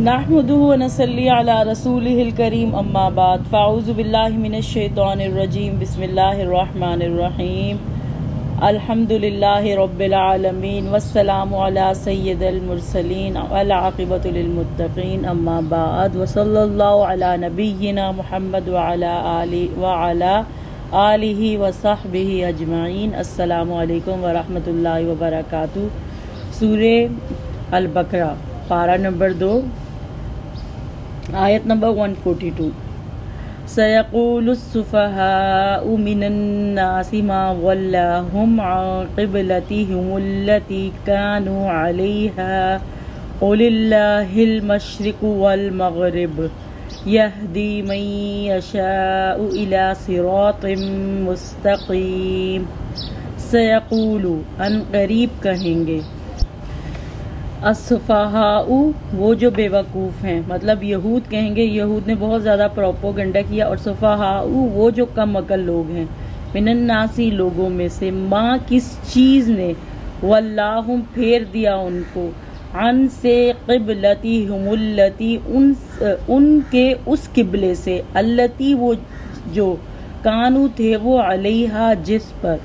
نحمده ونصلي على رسوله الكريم اما بعد فاعوذ بالله من الشيطان الرجيم بسم الله الرحمن الرحيم الحمد لله رب العالمين والسلام على سيد المرسلين والعاقبة للمتقين اما بعد وصلى الله على نبينا محمد وعلى آلہ وصحبہ اجمعین۔ السلام علیکم ورحمۃ اللہ وبرکاتہ۔ سورہ البقرہ پارہ نمبر 2 آیت نمبر 142۔ سَيَقُولُ السُّفَهَاءُ مِنَ النَّاسِ مَا وَلَّاهُمْ عَنْ قِبْلَتِهِمُ الَّتِي كَانُوا عَلَيْهَا قُلِ اللَّهِ الْمَشْرِقُ وَالْمَغْرِبُ يَهْدِي مَن يَشَاءُ إِلَى صِرَاطٍ مُسْتَقِيمٍ۔ سَيَقُولُ ان قریب کہیں گے، السفہاء وہ جو بے وقوف ہیں، مطلب یہود کہیں گے، یہود نے بہت زیادہ پروپوگنڈا کیا، اور سفہاء وہ جو کم عقل لوگ ہیں، من الناسی لوگوں میں سے، ماں کس چیز نے، واللہم پھیر دیا ان کو، عن سے، قبلتہم التی ان کے اس قبلے سے، التی وہ جو، کانو تھے وہ، علیہا جس پر،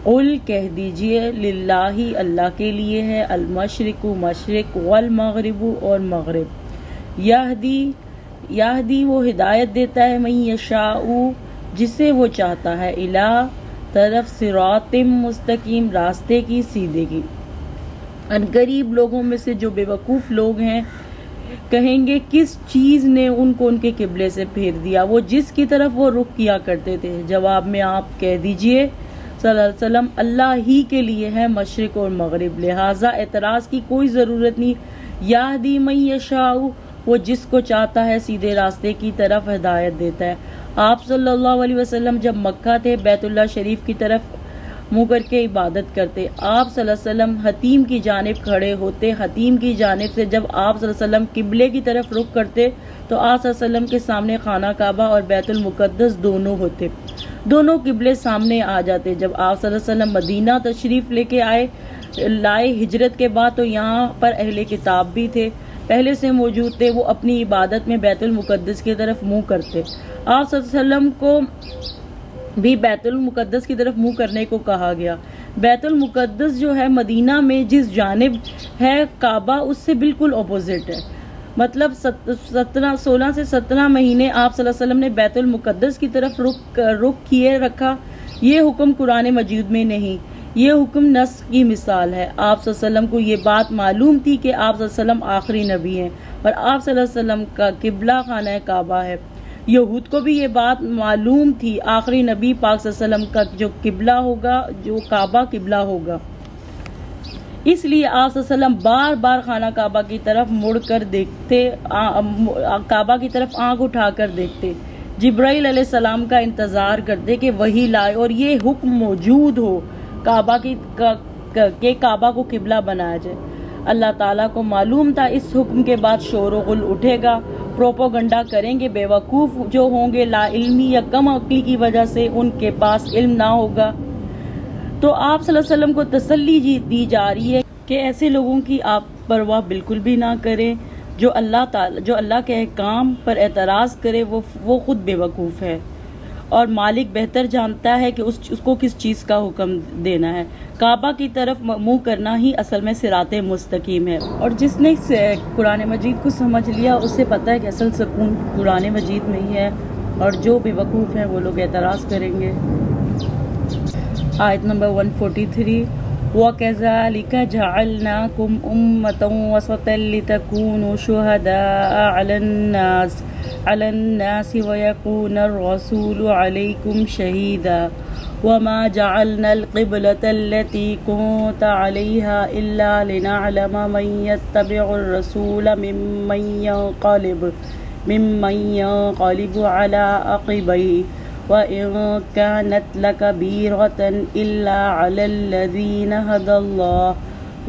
قل کہہ دیجئے، للہ اللہ کے لیے ہے، المشرق مشرق، والمغرب اور مغرب، یہدی وہ ہدایت دیتا ہے، من یشاء جسے وہ چاہتا ہے، الی طرف، صراط مستقیم راستے کی، سیدھے کی۔ ان قریب لوگوں میں سے جو بے وقوف لوگ ہیں کہیں گے کس چیز نے ان کو ان کے قبلے سے پھیر دیا، وہ جس کی طرف وہ رخ کیا کرتے تھے۔ جواب میں آپ کہہ دیجئے صلی اللہ علیہ وسلم، اللہ ہی کے لیے ہے مشرق اور مغرب، لہٰذا اعتراض کی کوئی ضرورت نہیں۔ یہدی من یشاء وہ جس کو چاہتا ہے سیدھے راستے کی طرف ہدایت دیتا ہے۔ آپ صلی اللہ علیہ وسلم جب مکہ تھے، بیت اللہ شریف کی طرف منہ کر کے عبادت کرتے، آپ صلی اللہ علیہ وسلم حتیم کی جانب کھڑے ہوتے، حتیم کی جانب سے جب آپ صلی اللہ علیہ وسلم قبلے کی طرف رخ کرتے تو آپ صلی اللہ علیہ وسلم کے سامنے خانہ کعبہ اور بیت المقدس دونوں ہوتے، دونوں قبلے سامنے آ جاتے۔ جب آپ صلی اللہ علیہ وسلم مدینہ تشریف لے کے لائے ہجرت کے بعد، تو یہاں پر اہل کتاب بھی تھے، پہلے سے موجود تھے، وہ اپنی عبادت میں بیت المقدس کی طرف منہ کرتے۔ آپ صلی اللہ علیہ وسلم کو بھی بیت المقدس کی طرف منہ کرنے کو کہا گیا۔ بیت المقدس جو ہے مدینہ میں جس جانب ہے کعبہ، اس سے بالکل اپوزٹ ہے، مطلب 16 سے 17 مہینے آپ صلی اللہ علیہ وسلم نے بیت المقدس کی طرف رخ کیے رکھا۔ یہ حکم قرآن مجید میں نہیں، یہ حکم نص کی مثال ہے۔ آپ صلی اللہ علیہ وسلم کو یہ بات معلوم تھی کہ آپ صلی اللہ علیہ وسلم آخری نبی ہیں، اور آپ صلی اللہ علیہ وسلم کا قبلہ خانہ کعبہ ہے۔ یہود کو بھی یہ بات معلوم تھی، آخری نبی پاک صلی اللہ علیہ وسلم کا جو قبلہ ہوگا، جو کعبہ قبلہ ہوگا، اس لیے آپ صلی اللہ علیہ وسلم بار بار خانہ کعبہ کی طرف مڑ کر دیکھتے، کعبہ کی طرف آنکھ اٹھا کر دیکھتے، جبرائیل علیہ السلام کا انتظار کرتے کہ وہی لائے اور یہ حکم موجود ہو کہ کعبہ کو قبلہ بنایا جائے۔ اللہ تعالیٰ کو معلوم تھا اس حکم کے بعد شور و غل اٹھے گا، پروپوگنڈا کریں گے، بے وقوف جو ہوں گے، لا علمی یا کم عقلی کی وجہ سے ان کے پاس علم نہ ہوگا، تو آپ صلی اللہ علیہ وسلم کو تسلی دی جا رہی ہے کہ ایسے لوگوں کی آپ پرواہ بالکل بھی نہ کریں، جو اللہ کے احکام پر اعتراض کرے وہ خود بے وقوف ہے، اور مالک بہتر جانتا ہے کہ اس کو کس چیز کا حکم دینا ہے۔ کعبہ کی طرف منہ کرنا ہی اصل میں صراط مستقیم ہے، اور جس نے قرآن مجید کو سمجھ لیا اسے پتہ ہے کہ اصل سکون قرآن مجید میں ہی ہے، اور جو بے وقوف ہیں وہ لوگ اعتراض کریں گے۔ آیت نمبر 143۔ وَكَذَلِكَ جَعَلْنَاكُمْ أُمَّةً وَسَطًا لِتَكُونُوا شُهَدَاءَ عَلَى النَّاسِ وَيَكُونَ الرَّسُولُ عَلَيْكُمْ شَهِيدًا وَمَا جَعَلْنَا الْقِبْلَةَ الَّتِي كُنْتَ عَلَيْهَا إِلَّا لِنَعْلَمَ مَن يَتَّبِعُ الرَّسُولَ مِمَّن يَنقَلِبُ عَلَى عَقِبَيْهِ وَإِن كَانَتْ لَكَبِيرَةً إِلَّا عَلَى الَّذِينَ هَدَى اللَّهُ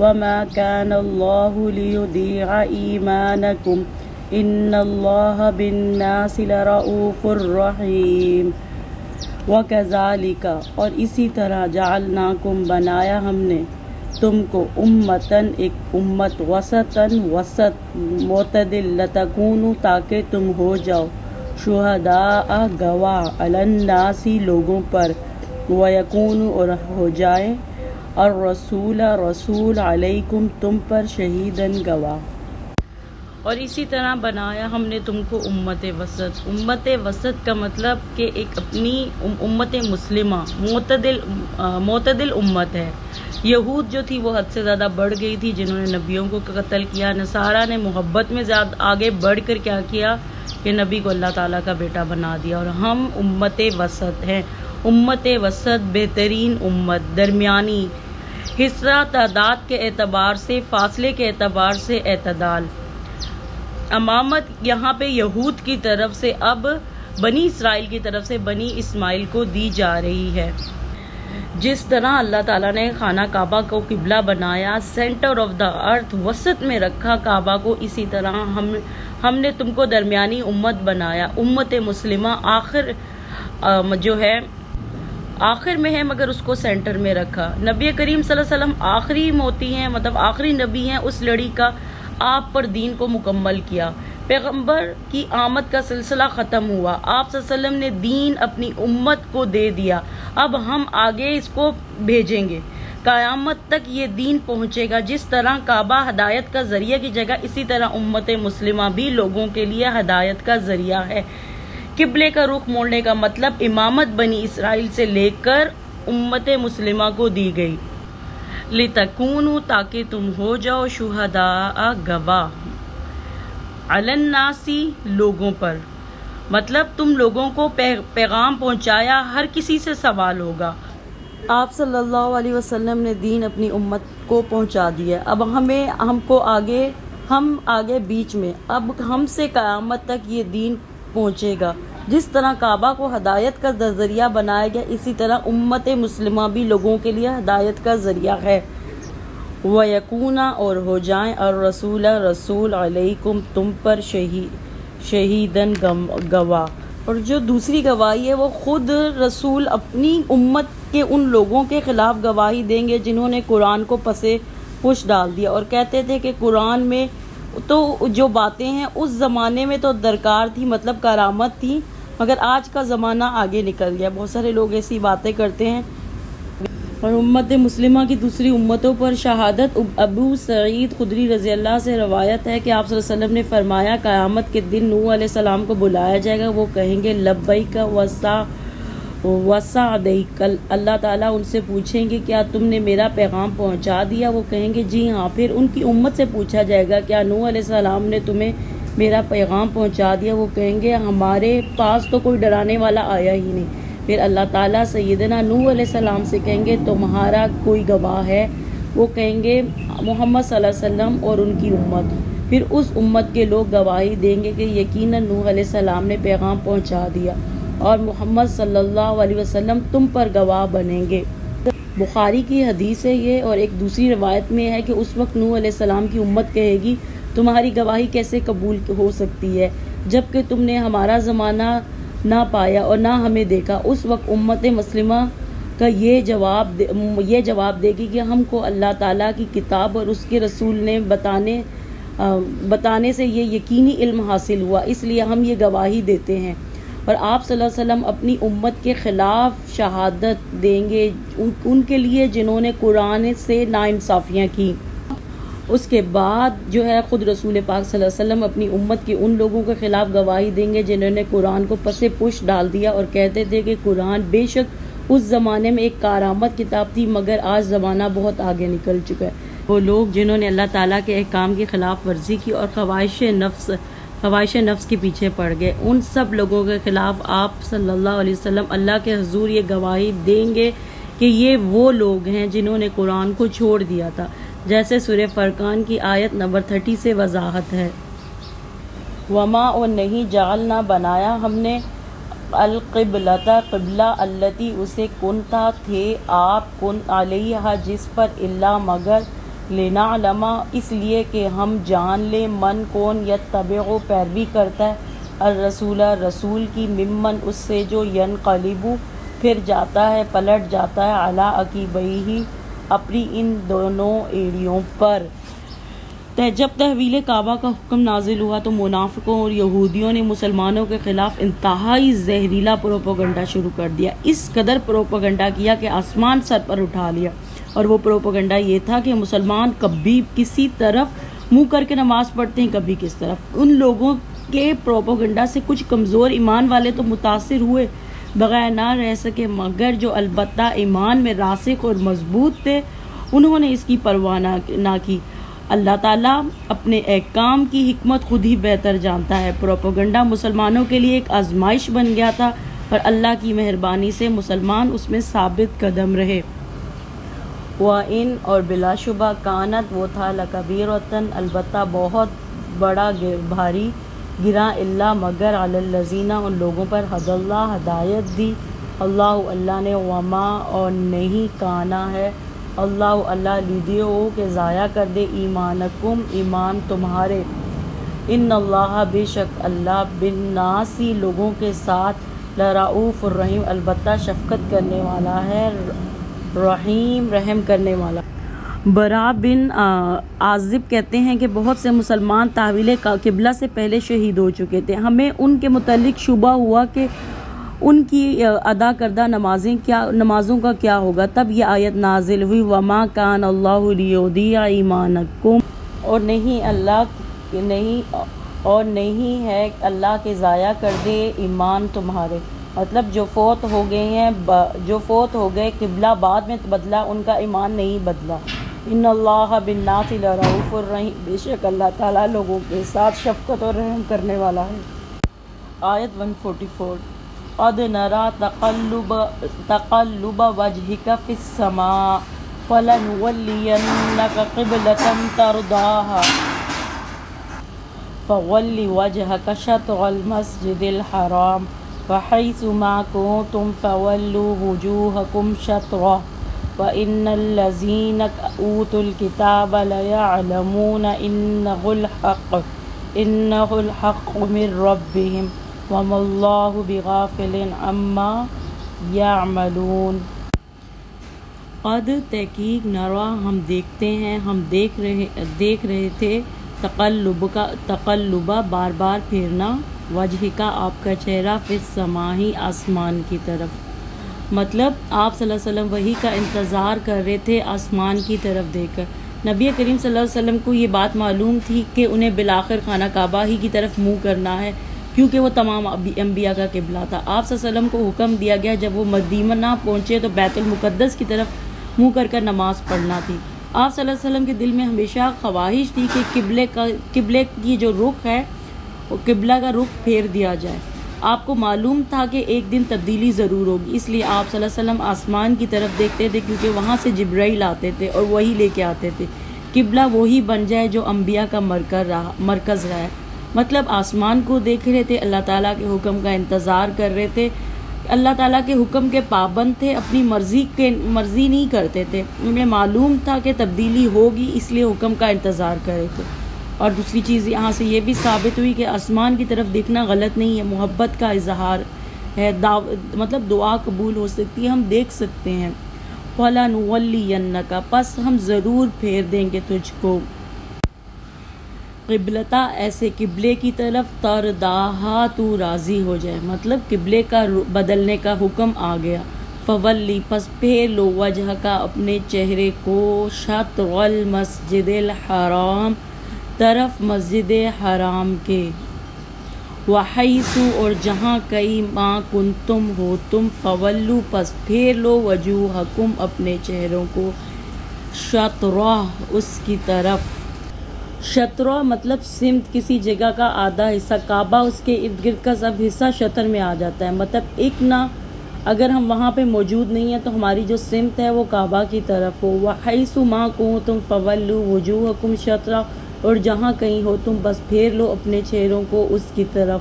وَمَا كَانَ اللَّهُ لِيُضِيعَ إِيمَانَكُمْ إِنَّ اللَّهَ بِالنَّاسِ لَرَءُوفٌ رَحِيمٌ۔ وَكَذَلِكَ اور اسی طرح، جعلناکم بنایا ہم نے، تم کو امتن ایک امت وسطن وسط معتدل لتکونو تاکہ تم ہو جاؤ شہداء گواہ علی الناس لوگوں پر ویکونو اور ہو جائے الرسول رسول علیکم تم پر شہیدن گواہ۔ اور اسی طرح بنایا ہم نے تم کو امت وسط۔ امت وسط کا مطلب کہ ایک اپنی امت مسلمہ معتدل امت ہے۔ یہود جو تھی وہ حد سے زیادہ بڑھ گئی تھی، جنہوں نے نبیوں کو قتل کیا۔ نصارہ نے محبت میں زیادہ آگے بڑھ کر کیا کیا کہ نبی کو اللہ تعالیٰ کا بیٹا بنا دیا۔ اور ہم امت وسط ہیں۔ امت وسط بہترین امت، درمیانی، حصہ تعداد کے اعتبار سے، فاصلے کے اعتبار سے اعتدال۔ امامت یہاں پہ یہود کی طرف سے اب بنی اسرائیل کی طرف سے بنی اسماعیل کو دی جا رہی ہے۔ جس طرح اللہ تعالیٰ نے خانہ کعبہ کو قبلہ بنایا، سینٹر آف دا ارتھ وسط میں رکھا کعبہ کو، اسی طرح ہم نے تم کو درمیانی امت بنایا۔ امت مسلمہ آخر جو ہے آخر میں ہے، مگر اس کو سینٹر میں رکھا۔ نبی کریم صلی اللہ علیہ وسلم آخری موتی ہیں، مطلب آخری نبی ہیں اس لڑی کا۔ آپ پر دین کو مکمل کیا، پیغمبر کی آمد کا سلسلہ ختم ہوا، آپ صلی اللہ علیہ وسلم نے دین اپنی امت کو دے دیا، اب ہم آگے اس کو بھیجیں گے، قیامت تک یہ دین پہنچے گا۔ جس طرح کعبہ ہدایت کا ذریعہ کی جگہ، اسی طرح امت مسلمہ بھی لوگوں کے لیے ہدایت کا ذریعہ ہے۔ قبلے کا رخ موڑنے کا مطلب امامت بنی اسرائیل سے لے کر امت مسلمہ کو دی گئی۔ لِتَكُونُوا تاکہ تم ہو جاؤ شہداء گواہ علی الناس لوگوں پر، مطلب تم لوگوں کو پیغام پہنچایا، ہر کسی سے سوال ہوگا۔ آپ صلی اللہ علیہ وسلم نے دین اپنی امت کو پہنچا دیا، اب ہم آگے بیچ میں، اب ہم سے قیامت تک یہ دین پہنچے گا۔ جس طرح کعبہ کو ہدایت کا ذریعہ بنایا گیا، اسی طرح امت مسلمہ بھی لوگوں کے لیے ہدایت کا ذریعہ ہے۔ وَيَكُونَ اور ہو جائیں الرسول رسول علیکم تم پر شہیدن گواہ۔ اور جو دوسری گواہی ہے وہ خود رسول اپنی امت کے ان لوگوں کے خلاف گواہی دیں گے جنہوں نے قرآن کو پسے پش ڈال دیا اور کہتے تھے کہ قرآن میں تو جو باتیں ہیں اس زمانے میں تو درکار تھی، مطلب کرامت تھی، مگر آج کا زمانہ آگے نکل گیا۔ بہت سارے لوگ ایسی باتیں کرتے ہیں۔ اور امت مسلمہ کی دوسری امتوں پر شہادت ابو سعید خدری رضی اللہ سے روایت ہے کہ آپ صلی اللہ علیہ وسلم نے فرمایا قیامت کے دن نوح علیہ السلام کو بلایا جائے گا، وہ کہیں گے لبیک وسعدیک، اللہ تعالیٰ ان سے پوچھیں گے کیا تم نے میرا پیغام پہنچا دیا؟ وہ کہیں گے جی ہاں۔ پھر ان کی امت سے پوچھا جائے گا کیا نوح علیہ السلام نے تمہیں میرا پیغام پہنچا دیا؟ وہ کہیں گے ہمارے پاس تو کوئی ڈرانے والا آیا ہی نہیں۔ پھر اللہ تعالیٰ سیدنا نوح علیہ السلام سے کہیں گے تمہارا کوئی گواہ ہے؟ وہ کہیں گے محمد صلی اللہ علیہ وسلم اور ان کی امت۔ پھر اس امت کے لوگ گواہی دیں گے کہ یقیناً نوح علیہ السلام نے پیغام پہنچا دیا اور محمد صلی اللہ علیہ وسلم تم پر گواہ بنیں گے۔ بخاری کی حدیث ہے یہ، اور ایک دوسری روایت میں ہے کہ اس وقت نوح علیہ السلام کی امت کہے گی تمہاری گواہی کیسے قبول ہو سکتی ہے جبکہ تم نے ہمارا زمانہ نہ پایا اور نہ ہمیں دیکھا۔ اس وقت امت مسلمہ کا یہ جواب دے گی کہ ہم کو اللہ تعالیٰ کی کتاب اور اس کے رسول نے بتانے سے یہ یقینی علم حاصل ہوا، اس لیے ہم یہ گواہی دیتے ہیں۔ اور آپ صلی اللہ علیہ وسلم اپنی امت کے خلاف شہادت دیں گے ان کے لیے جنہوں نے قرآن سے ناانصافیاں کی۔ اس کے بعد جو ہے خود رسول پاک صلی اللہ علیہ وسلم اپنی امت کے ان لوگوں کے خلاف گواہی دیں گے جنہوں نے قرآن کو پسے پش ڈال دیا اور کہتے تھے کہ قرآن بے شک اس زمانے میں ایک کارآمد کتاب تھی، مگر آج زمانہ بہت آگے نکل چکا ہے۔ وہ لوگ جنہوں نے اللہ تعالیٰ کے احکام کی خلاف ورزی کی اور خواہش نفس کے پیچھے پڑ گئے، ان سب لوگوں کے خلاف آپ صلی اللہ علیہ وسلم اللہ کے حضور یہ گواہی دیں گے کہ یہ وہ لوگ ہیں جنہوں نے قرآن کو چھوڑ دیا تھا، جیسے سورہ فرقان کی آیت نمبر 30 سے وضاحت ہے۔ وما اور نہیں جعلنا بنایا ہم نے القبلۃ قبلہ التی اسے کنتا تھے آپ کن علیہ جس پر الا مگر لنعلم اس لیے کہ ہم جان لیں من کون یتبع پیروی کرتا ہے الرسول رسول کی ممن اس سے جو ینقلب پھر جاتا ہے پلٹ جاتا ہے علی عقبیہ اپنی ان دونوں ایڑیوں پر۔ جب تحویل کعبہ کا حکم نازل ہوا تو منافقوں اور یہودیوں نے مسلمانوں کے خلاف انتہائی زہریلا پروپیگنڈا شروع کر دیا۔ اس قدر پروپیگنڈا کیا کہ آسمان سر پر اٹھا لیا، اور وہ پروپیگنڈا یہ تھا کہ مسلمان کبھی کسی طرف منہ کر کے نماز پڑھتے ہیں، کبھی کس طرف۔ ان لوگوں کے پروپیگنڈا سے کچھ کمزور ایمان والے تو متاثر ہوئے، بغیر نہ رہ سکے، مگر جو البتہ ایمان میں راسخ اور مضبوط تھے انہوں نے اس کی پرواہ نہ کی۔ اللہ تعالیٰ اپنے احکام کی حکمت خود ہی بہتر جانتا ہے۔ پروپیگنڈا مسلمانوں کے لیے ایک آزمائش بن گیا تھا، پر اللہ کی مہربانی سے مسلمان اس میں ثابت قدم رہے۔ وَإِنْ اور بلا شبہ کانت وہ تھا لَكَبِيرَةً البتہ بہت بڑا بھاری گراں اللہ مگر علی الذین ان لوگوں پر ہدی اللہ ہدایت دی اللہ نے وما اور نہیں کانا ہے اللہ لیدیو کہ ضائع کر دے ایمانکم ایمان تمہارے، ان اللہ بے شک اللہ بالناسی لوگوں کے ساتھ لرؤوف الرحیم البتہ شفقت کرنے والا ہے، رحیم رحم کرنے والا۔ برا بن عازب کہتے ہیں کہ بہت سے مسلمان تحویل قبلہ سے پہلے شہید ہو چکے تھے، ہمیں ان کے متعلق شبہ ہوا کہ ان کی ادا کردہ نمازوں کا کیا ہوگا۔ تب یہ آیت نازل ہوئی وما کان اللہ لیضیع ایمانکم، اور نہیں ہے اللہ کے ضائع کر دے ایمان تمہارے، مطلب جو فوت ہو گئے قبلہ بعد میں بدلا ان کا ایمان نہیں بدلا۔ ان اللہ بالناس لرؤوف الرحیم بے شک اللہ تعالیٰ لوگوں کے ساتھ شفقت اور رحم کرنے والا ہے۔ آیت 144 قد نرى تقلب وجهك في السماء فلنولينك قبلة ترضاها فول وجهك شطر المسجد الحرام وحيث ما كنتم فولوا وجوهكم شطره وإن الذين أوتوا الكتاب ليعلمون إنه الحق من ربهم وما اللہ بغافل عما یعملون۔ قد تحقیق نرا ہم دیکھتے ہیں، ہم دیکھ رہے تھے تقلبہ بار بار پھیرنا، وجہ کا آپ کا چہرہ فی السماء آسمان کی طرف، مطلب آپ صلی اللہ علیہ وسلم وحی کا انتظار کر رہے تھے آسمان کی طرف دیکھ کر۔ نبی کریم صلی اللہ علیہ وسلم کو یہ بات معلوم تھی کہ انہیں بالآخر خانہ کعبہ ہی کی طرف منہ کرنا ہے، کیونکہ وہ تمام انبیاء کا قبلہ تھا۔ آپ صلی اللہ علیہ وسلم کو حکم دیا گیا جب وہ مدینہ پہنچے تو بیت المقدس کی طرف منہ کر نماز پڑھنا تھی۔ آپ صلی اللہ علیہ وسلم کے دل میں ہمیشہ خواہش تھی کہ قبلے کی جو رخ ہے وہ قبلہ کا رخ پھیر دیا جائے۔ آپ کو معلوم تھا کہ ایک دن تبدیلی ضرور ہوگی، اس لیے آپ صلی اللہ علیہ وسلم آسمان کی طرف دیکھتے تھے، کیونکہ وہاں سے جبرائیل آتے تھے اور وہی لے کے آتے تھے قبلہ وہی بن جائے جو انبیاء کا مرکز رہا ہے۔ مطلب آسمان کو دیکھ رہے تھے، اللہ تعالیٰ کے حکم کا انتظار کر رہے تھے، اللہ تعالیٰ کے حکم کے پابند تھے، اپنی مرضی نہیں کرتے تھے، انہیں معلوم تھا کہ تبدیلی ہوگی اس لیے حکم کا انتظار کر رہے تھے۔ اور دوسری چیز یہاں سے یہ بھی ثابت ہوئی کہ آسمان کی طرف دیکھنا غلط نہیں ہے، محبت کا اظہار ہے، مطلب دعا قبول ہو سکتی ہے، ہم دیکھ سکتے ہیں۔ وَلَنُوَلِّيَنَّكَ پس ہم ضرور پھیر دیں گے تجھ کو، قبلتا ایسے قبلے کی طرف ترداہا تو راضی ہو جائے، مطلب قبلے کا بدلنے کا حکم آ گیا۔ فولی پس پھیر لو وجہ کا اپنے چہرے کو، شطر المسجد الحرام طرف مسجد حرام کے، وحیث اور جہاں کئی ما کنتم ہو تم، فولو پس پھیر لو وجوہکم اپنے چہروں کو، شطرہ اس کی طرف، شطرہ مطلب سمت کسی جگہ کا آدھا حصہ، کعبہ اس کے ارد گرد کا سب حصہ شطر میں آ جاتا ہے، مطلب ایک نہ اگر ہم وہاں پہ موجود نہیں ہیں تو ہماری جو سمت ہے وہ کعبہ کی طرف ہو۔ وحیث ما کنتم فولوا وجوہکم شطرہ اور جہاں کہیں ہو تم بس پھیر لو اپنے چہروں کو اس کی طرف،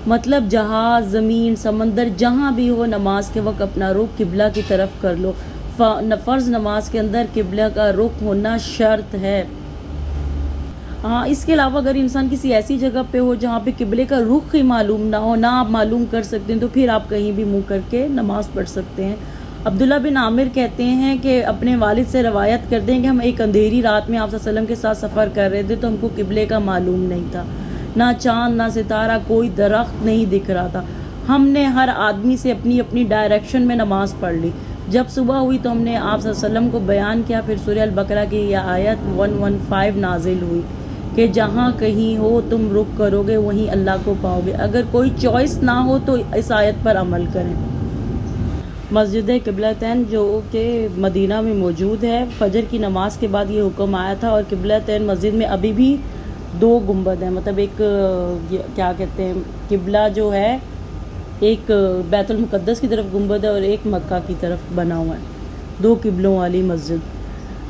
مطلب جہاز زمین سمندر جہاں بھی ہو نماز کے وقت اپنا رخ قبلہ کی طرف کر لو۔ فرض نماز کے اندر قبلہ کا رخ ہونا شرط ہے۔ ہاں اس کے علاوہ اگر انسان کسی ایسی جگہ پہ ہو جہاں پہ قبلے کا رخ ہی معلوم نہ ہو، نہ آپ معلوم کر سکتے ہیں، تو پھر آپ کہیں بھی منہ کر کے نماز پڑھ سکتے ہیں۔ عبداللہ بن عامر کہتے ہیں کہ اپنے والد سے روایت کرتے ہیں کہ ہم ایک اندھیری رات میں آپ صلی اللہ علیہ وسلم کے ساتھ سفر کر رہے تھے تو ہم کو قبلے کا معلوم نہیں تھا، نہ چاند نہ ستارہ، کوئی درخت نہیں دکھ رہا تھا۔ ہم نے ہر آدمی سے اپنی اپنی ڈائریکشن میں نماز پڑھ لی۔ جب صبح ہوئی تو ہم نے آپ صلی اللہ علیہ وسلم کو بیان کیا، پھر سورہ البقرہ کی یہ آیت 115 نازل ہوئی کہ جہاں کہیں ہو تم رخ کرو گے وہیں اللہ کو پاؤ گے، اگر کوئی چوائس نہ ہو تو اس آیت پر عمل کریں۔ مسجد قبلتین جو کہ مدینہ میں موجود ہے، فجر کی نماز کے بعد یہ حکم آیا تھا، اور قبلتین مسجد میں ابھی بھی 2 گنبد ہیں، مطلب ایک کیا کہتے ہیں قبلہ جو ہے ایک بیت المقدس کی طرف گنبد ہے اور ایک مکہ کی طرف بنا ہوا ہے، 2 قبلوں والی مسجد۔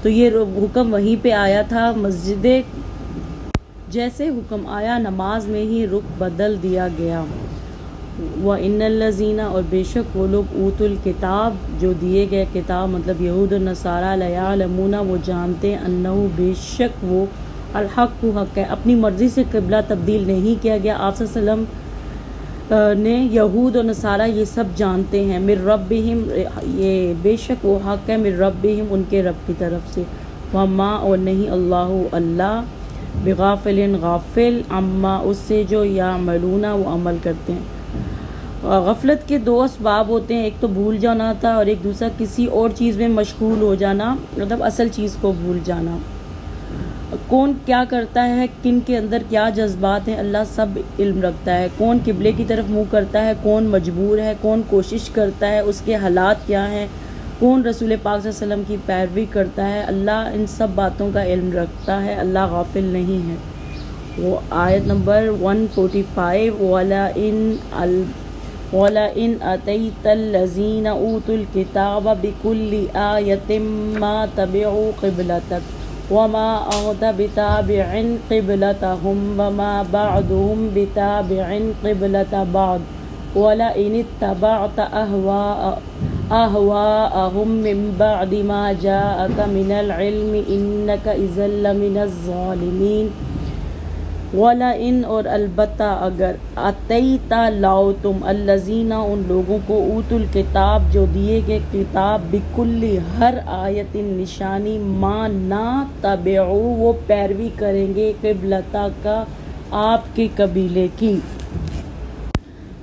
تو یہ حکم وہیں پہ آیا تھا مسجد، جیسے حکم آیا نماز میں ہی رخ بدل دیا گیا۔ وَإِنَّ الَّذِينَ اور بے شک وہ لوگ اوتوا الکتاب جو دیے گئے کتاب، مطلب یہود اور نصارہ، لَيَعْلَمُونَ وہ جانتے ہیں، انہو بے شک وہ الحق حق ہے، اپنی مرضی سے قبلہ تبدیل نہیں کیا گیا۔ آپ صلی اللہ علیہ وسلم نے یہود اور نصارہ یہ سب جانتے ہیں، من ربہم یہ بے شک وہ حق ہے، من ربہم ان کے رب کی طرف سے، وما اور نہیں اللہ بغافل غافل عما اس سے جو یعملون وہ عمل کرتے ہیں۔ غفلت کے 2 اسباب ہوتے ہیں، ایک تو بھول جانا تھا اور ایک دوسرا کسی اور چیز میں مشغول ہو جانا، مطلب اصل چیز کو بھول جانا۔ کون کیا کرتا ہے، کن کے اندر کیا جذبات ہیں، اللہ سب علم رکھتا ہے۔ کون قبلے کی طرف منہ کرتا ہے، کون مجبور ہے، کون کوشش کرتا ہے، اس کے حالات کیا ہیں، کون رسول پاک صلی اللہ علیہ وسلم کی پیروی کرتا ہے، اللہ ان سب باتوں کا علم رکھتا ہے، اللہ غافل نہیں ہے۔ وہ آیت نمبر 145 وَلَئِنْ أَتَيْتَ الَّذِينَ أُوتُوا الْكِتَابَ بِكُلِّ آيَةٍ مَا تَبِعُوا قِبْلَتَكَ وَمَا أَنْتَ بِتَابِعٍ قِبْلَتَهُمْ وَمَا بَعْضُهُمْ بِتَابِعٍ قِبْلَةَ بَعْضٍ وَلَئِنِ اتَّبَعْتَ أَهْوَاءَهُمْ مِنْ بَعْدِ مَا جَاءَكَ مِنَ الْعِلْمِ إِنَّكَ إِذًا لَمِنَ الظَّالِمِينَ۔ وَلَئِنْ اور البتہ اگر اتیتا لاؤ تم الذین ان لوگوں کو اوتوا الکتاب جو دیے گئے کتاب بکلی ہر آیت نشانی ما نہ تبعوا وہ پیروی کریں گے قبلتا کا آپ کے قبیلے کی،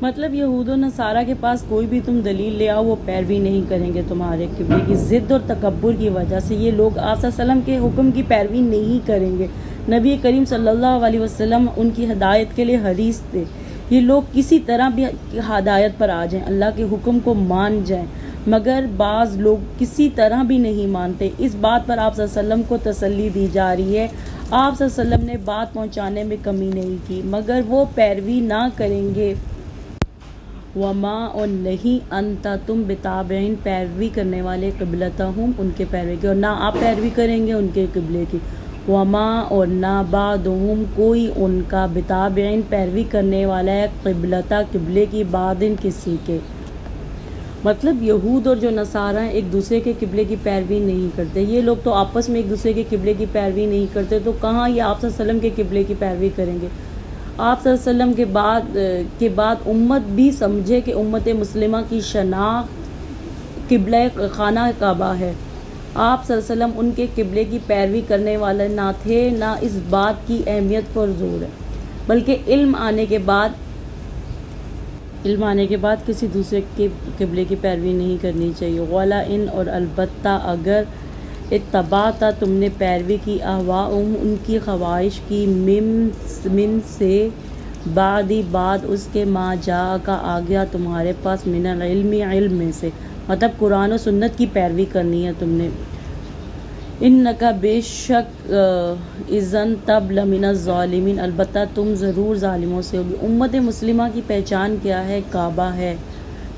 مطلب یہود و نصارہ کے پاس کوئی بھی تم دلیل لے آؤ وہ پیروی نہیں کریں گے تمہارے قبلے کی، ضد اور تکبر کی وجہ سے یہ لوگ آپ صلی اللہ علیہ وسلم کے حکم کی پیروی نہیں کریں گے۔ نبی کریم صلی اللہ علیہ وسلم ان کی ہدایت کے لیے حریص تھے، یہ لوگ کسی طرح بھی ہدایت پر آ جائیں، اللہ کے حکم کو مان جائیں، مگر بعض لوگ کسی طرح بھی نہیں مانتے۔ اس بات پر آپ صلی اللہ علیہ وسلم کو تسلی دی جا رہی ہے، آپ صلی اللہ علیہ وسلم نے بات پہنچانے میں کمی نہیں کی، مگر وہ پیروی نہ کریں گے۔ وما اور نہیں انتا تم بتابعین پیروی کرنے والے قبلتہم ان کے پیروی کی، اور نہ آپ پیروی کریں گے ان کے قبلے کی۔ وما اور نہ بعدہم کوئی ان کا بتابعین پیروی کرنے والا ہے قبلتا قبلے کی بعدن کسی کے، مطلب یہود اور جو نصارہ ہیں ایک دوسرے کے قبلے کی پیروی نہیں کرتے، یہ لوگ تو آپس میں ایک دوسرے کے قبلے کی پیروی نہیں کرتے، تو کہاں یہ آپ صلی اللہ علیہ وسلم کے قبلے کی پیروی کریں گے۔ آپ صلی اللہ علیہ وسلم کے بعد امت بھی سمجھے کہ امت مسلمہ کی شناخت قبلہ خانہ کعبہ ہے، آپ صلی اللہ علیہ وسلم ان کے قبلے کی پیروی کرنے والے نہ تھے، نہ اس بات کی اہمیت پر زور ہے، بلکہ علم آنے کے بعد کسی دوسرے کے قبلے کی پیروی نہیں کرنی چاہیے۔ وَلَا ان اور البتہ اگر اتبعتا تم نے پیروی کی اہواءہم ان کی خواہش کی من سے بعد اس کے ما جا کا آ گیا تمہارے پاس من العلم علم میں سے، مطلب قرآن و سنت کی پیروی کرنی ہے تم نے، انکا بے شک اذن تب لمن الظالمین البتہ تم ضرور ظالموں سے ہوگی۔ امت مسلمہ کی پہچان کیا ہے؟ کعبہ ہے،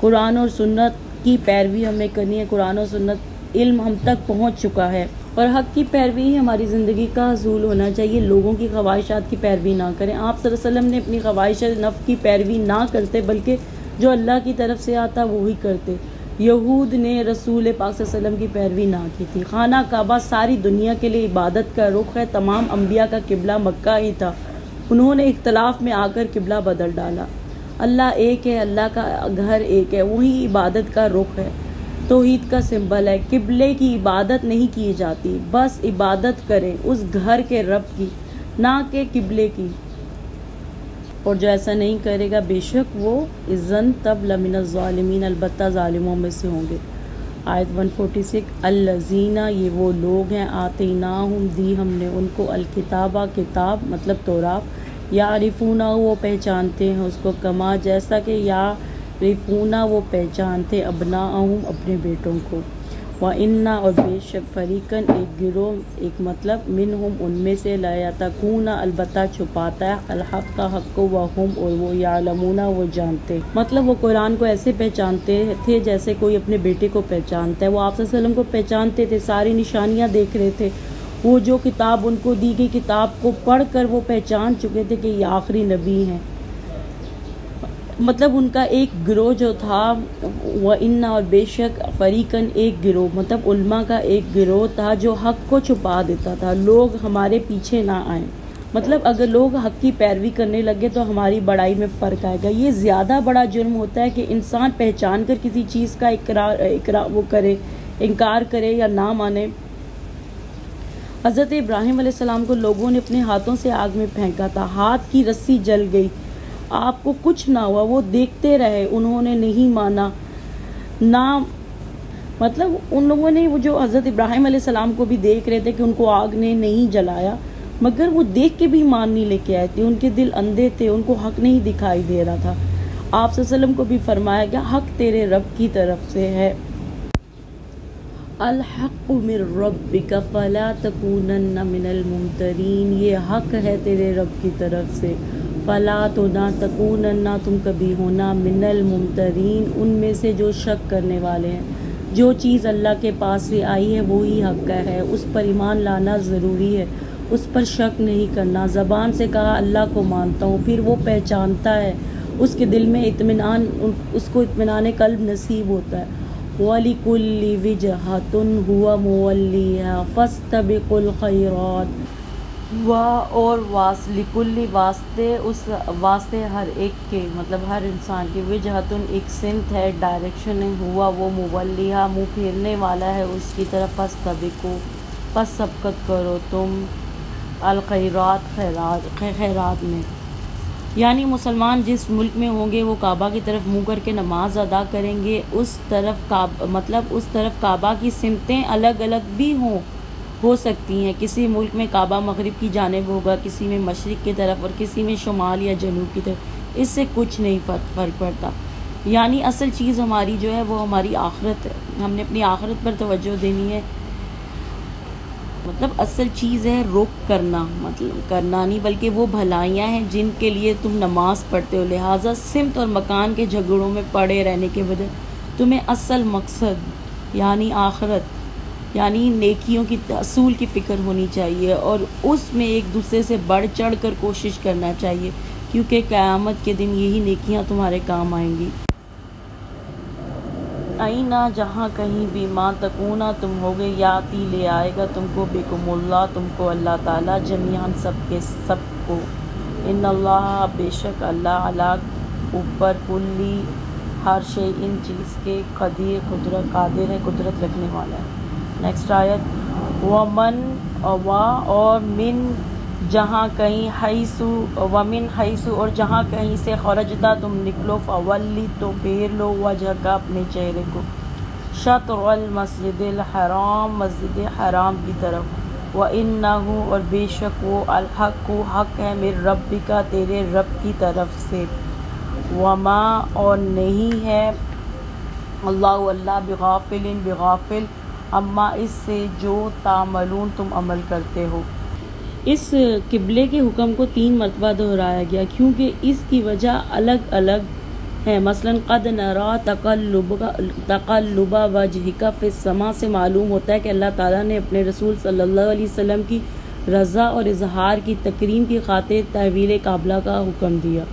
قرآن اور سنت کی پیروی ہمیں کرنی ہے، قرآن و سنت علم ہم تک پہنچ چکا ہے، اور حق کی پیروی ہی ہماری زندگی کا حصول ہونا چاہیے، لوگوں کی خواہشات کی پیروی نہ کریں۔ آپ صلی اللہ علیہ وسلم نے اپنی خواہش نفس کی پیروی نہ کرتے، بلکہ جو اللہ کی طرف سے آتا وہی کرتے۔ یہود نے رسول پاک صلی اللہ علیہ وسلم کی پیروی نہ کی تھی۔ خانہ کعبہ ساری دنیا کے لیے عبادت کا رخ ہے، تمام انبیاء کا قبلہ مکہ ہی تھا، انہوں نے اختلاف میں آ کر قبلہ بدل ڈالا۔ اللہ ایک ہے، اللہ کا گھر ایک ہے، وہی عبادت کا رخ ہے۔ توحید کا سمبل ہے۔ قبلے کی عبادت نہیں کی جاتی، بس عبادت کریں اس گھر کے رب کی، نہ کہ قبلے کی، اور جو ایسا نہیں کرے گا بے شک وہ اذن تب لمن الظالمین، البتہ ظالموں میں سے ہوں گے۔ آیت 146 الذین، یہ وہ لوگ ہیں، آتیناہم، دی ہم نے ان کو، الکتابہ، کتاب مطلب تورات، یعرفونہ، وہ پہچانتے ہیں اس کو، کما جیسا کہ یعرفونہ وہ پہچانتے ابناءہم اپنے بیٹوں کو، وَإِنَّ، اور بے شک، فریقاً ایک گروہ، ایک مطلب، منہم ان میں سے، لَیَتَّقُونَ البتہ چھپاتا ہے، الحق کا حق کو، وَہُم اور وہ، یعلمون وہ جانتے، مطلب وہ قرآن کو ایسے پہچانتے تھے جیسے کوئی اپنے بیٹے کو پہچانتا ہے۔ وہ آپ صلی اللہ علیہ وسلم کو پہچانتے تھے، ساری نشانیاں دیکھ رہے تھے، وہ جو کتاب ان کو دی گئی کتاب کو پڑھ کر وہ پہچان چکے تھے کہ یہ آخری نبی ہیں۔ مطلب ان کا ایک گروہ جو تھا، وَإِنَّ، اور بے شک، فریقاً ایک گروہ، مطلب علماء کا ایک گروہ تھا جو حق کو چھپا دیتا تھا، لوگ ہمارے پیچھے نہ آئیں، مطلب اگر لوگ حق کی پیروی کرنے لگے تو ہماری بڑائی میں فرق آئے گا۔ یہ زیادہ بڑا جرم ہوتا ہے کہ انسان پہچان کر کسی چیز کا انکار کرے یا نہ مانے۔ حضرت ابراہیم علیہ السلام کو لوگوں نے اپنے ہاتھوں سے آگ میں پھینکا تھا، ہاتھ کی رسی جل گئی، آپ کو کچھ نہ ہوا، وہ دیکھتے رہے، انہوں نے نہیں مانا، نہ مطلب ان لوگوں نے، وہ جو حضرت ابراہیم علیہ السلام کو بھی دیکھ رہے تھے کہ ان کو آگ نے نہیں جلایا، مگر وہ دیکھ کے بھی مان نہیں لے کے آئے تھے، ان کے دل اندھے تھے، ان کو حق نہیں دکھائی دے رہا تھا۔ آپ صلی اللہ علیہ وسلم کو بھی فرمایا کہ حق تیرے رب کی طرف سے ہے، الحق من ربک فلا تکونن من الممترین، یہ حق ہے تیرے رب کی طرف سے، فلا، تو نہ، تکونن، تم کبھی ہونا، من الممترین، ان میں سے جو شک کرنے والے ہیں۔ جو چیز اللہ کے پاس سے آئی ہے وہی حق کا ہے، اس پر ایمان لانا ضروری ہے، اس پر شک نہیں کرنا۔ زبان سے کہا اللہ کو مانتا ہوں، پھر وہ پہچانتا ہے، اس کے دل میں اطمینان، اس کو اطمینان قلب نصیب ہوتا ہے۔ وَلِكُلِّ وِجْهَةٌ هُوَ مُوَلِّيهَا فَاسْتَبِقُوا الْخَيْرَاتِ، اور لِكُلِّ، واسطے، اس واسطے ہر ایک کے، مطلب ہر انسان کے، وجہتن ایک سمت ہے، ڈائریکشن ہے، ہوا وہ، مولیہ منہ پھیرنے والا ہے اس کی طرف، فاستبقوا، پس سبقت کرو تم، الخیرات، خیرات میں، یعنی مسلمان جس ملک میں ہوں گے وہ کعبہ کی طرف منہ کر کے نماز ادا کریں گے، اس طرف اس طرف کعبہ کی سمتیں الگ الگ بھی ہو سکتی ہیں، کسی ملک میں کعبہ مغرب کی جانب ہوگا، کسی میں مشرق کی طرف، اور کسی میں شمال یا جنوب کی طرف، اس سے کچھ نہیں فرق پڑتا۔ یعنی اصل چیز ہماری جو ہے وہ ہماری آخرت ہے، ہم نے اپنی آخرت پر توجہ دینی ہے، مطلب اصل چیز ہے رخ کرنا، مطلب کرنا نہیں بلکہ وہ بھلائیاں ہیں جن کے لیے تم نماز پڑھتے ہو، لہٰذا سمت اور مکان کے جھگڑوں میں پڑے رہنے کے بجائے تمہیں اصل مقصد یعنی آخرت، یعنی نیکیوں کی اصول کی فکر ہونی چاہیے، اور اس میں ایک دوسرے سے بڑھ چڑھ کر کوشش کرنا چاہیے، کیونکہ قیامت کے دن یہی نیکیاں تمہارے کام آئیں گی۔ آئینہ، جہاں کہیں بھی، ماں تکونا، تم ہوگے، یاتی، لے آئے گا تم کو، بکم اللہ، تم کو اللہ تعالیٰ، جمیعاً سب کے سب کو، ان اللہ، بے شک اللہ، علی، اوپر، کلی، ہر شے، ان چیز کے، قدیر، قدرت، قادر ہے، قدرت رکھنے والا ہے۔ نیکسٹ آیت، ومن، اور من، جہاں کہیں، حیث، ومن حیث، اور جہاں کہیں سے، خرجتا، تم نکلو، فولی، تو پھیر لو، وجہ کا، اپنے چہرے کو، شطر المسجد الحرام، مسجد حرام کی طرف، وَإِنَّهُ، اور بے شک وہ، الحق، حق ہے، من ربک، تیرے رب کی طرف سے، وما، اور نہیں ہے، اللہ بغافل، اما اس سے، جو تعملون، تم عمل کرتے ہو۔ اس قبلے کے حکم کو 3 مرتبہ دہرایا گیا کیونکہ اس کی وجہ الگ الگ ہے، مثلا قد نرا تقلب وجہک فی السماء سے معلوم ہوتا ہے کہ اللہ تعالیٰ نے اپنے رسول صلی اللہ علیہ وسلم کی رضا اور اظہار کی تکریم کی خاطر تحویل قبلہ کا حکم دیا،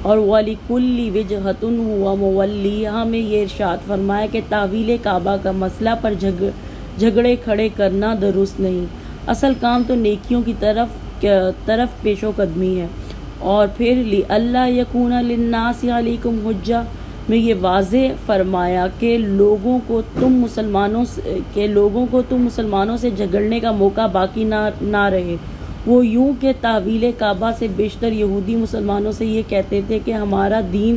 اور وَلِكُلِّ وِجْهَةٌ هُوَ مُوَلِّيهَا میں یہ ارشاد فرمایا کہ تحویل کعبہ کا مسئلہ پر جھگڑے کھڑے کرنا درست نہیں، اصل کام تو نیکیوں کی طرف پیش و قدمی ہے۔ اور پھر لِأَلَّا يَكُونَ لِلنَّاسِ عَلَيْكُمْ حُجَّةٌ، میں یہ واضح فرمایا کہ لوگوں کو تم مسلمانوں سے جھگڑنے کا موقع باقی نہ رہے۔ وہ یوں کہ تحویل کعبہ سے بیشتر یہودی مسلمانوں سے یہ کہتے تھے کہ ہمارا دین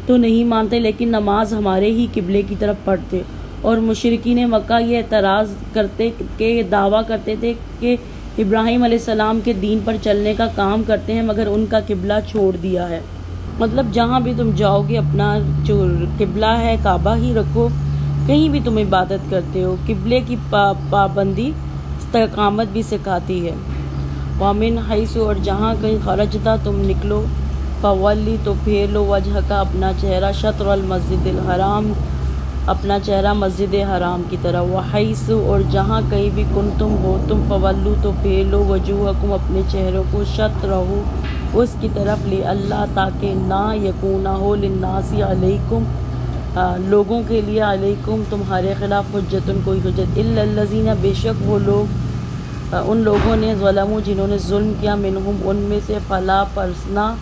تو نہیں مانتے لیکن نماز ہمارے ہی قبلے کی طرف پڑھتے، اور مشرکین مکہ یہ اعتراض کرتے کہ دعویٰ کرتے تھے کہ ابراہیم علیہ السلام کے دین پر چلنے کا کام کرتے ہیں مگر ان کا قبلہ چھوڑ دیا ہے۔ مطلب جہاں بھی تم جاؤ گے اپنا جو قبلہ ہے کعبہ ہی رکھو، کہیں بھی تم عبادت کرتے ہو، قبلے کی پابندی استقامت بھی سکھاتی ہے۔ وَمِنْ حَيْثُ اور جہاں کہیں خرجتا تم نکلو، فولی تو پھیر لو وجہ کا اپنا چہرہ، شطر المسجد الحرام اپنا چہرہ مسجد حرام کی طرح، وحیث اور جہاں کہیں بھی کنتم ہو تم، فولو تو پھیر لو وجوہکم اپنے چہروں کو، شطرہ اس کی طرف، لے اللہ تاکہ نہ یکون ہو، للناس علیکم لوگوں کے لیے، علیکم تمہارے خلاف، حجت کوئی حجت، الا الذین بے شک وہ لوگ ان لوگوں نے، ظلموا جنہوں نے ظلم کیا، منہم ان میں سے، فلا پرسنا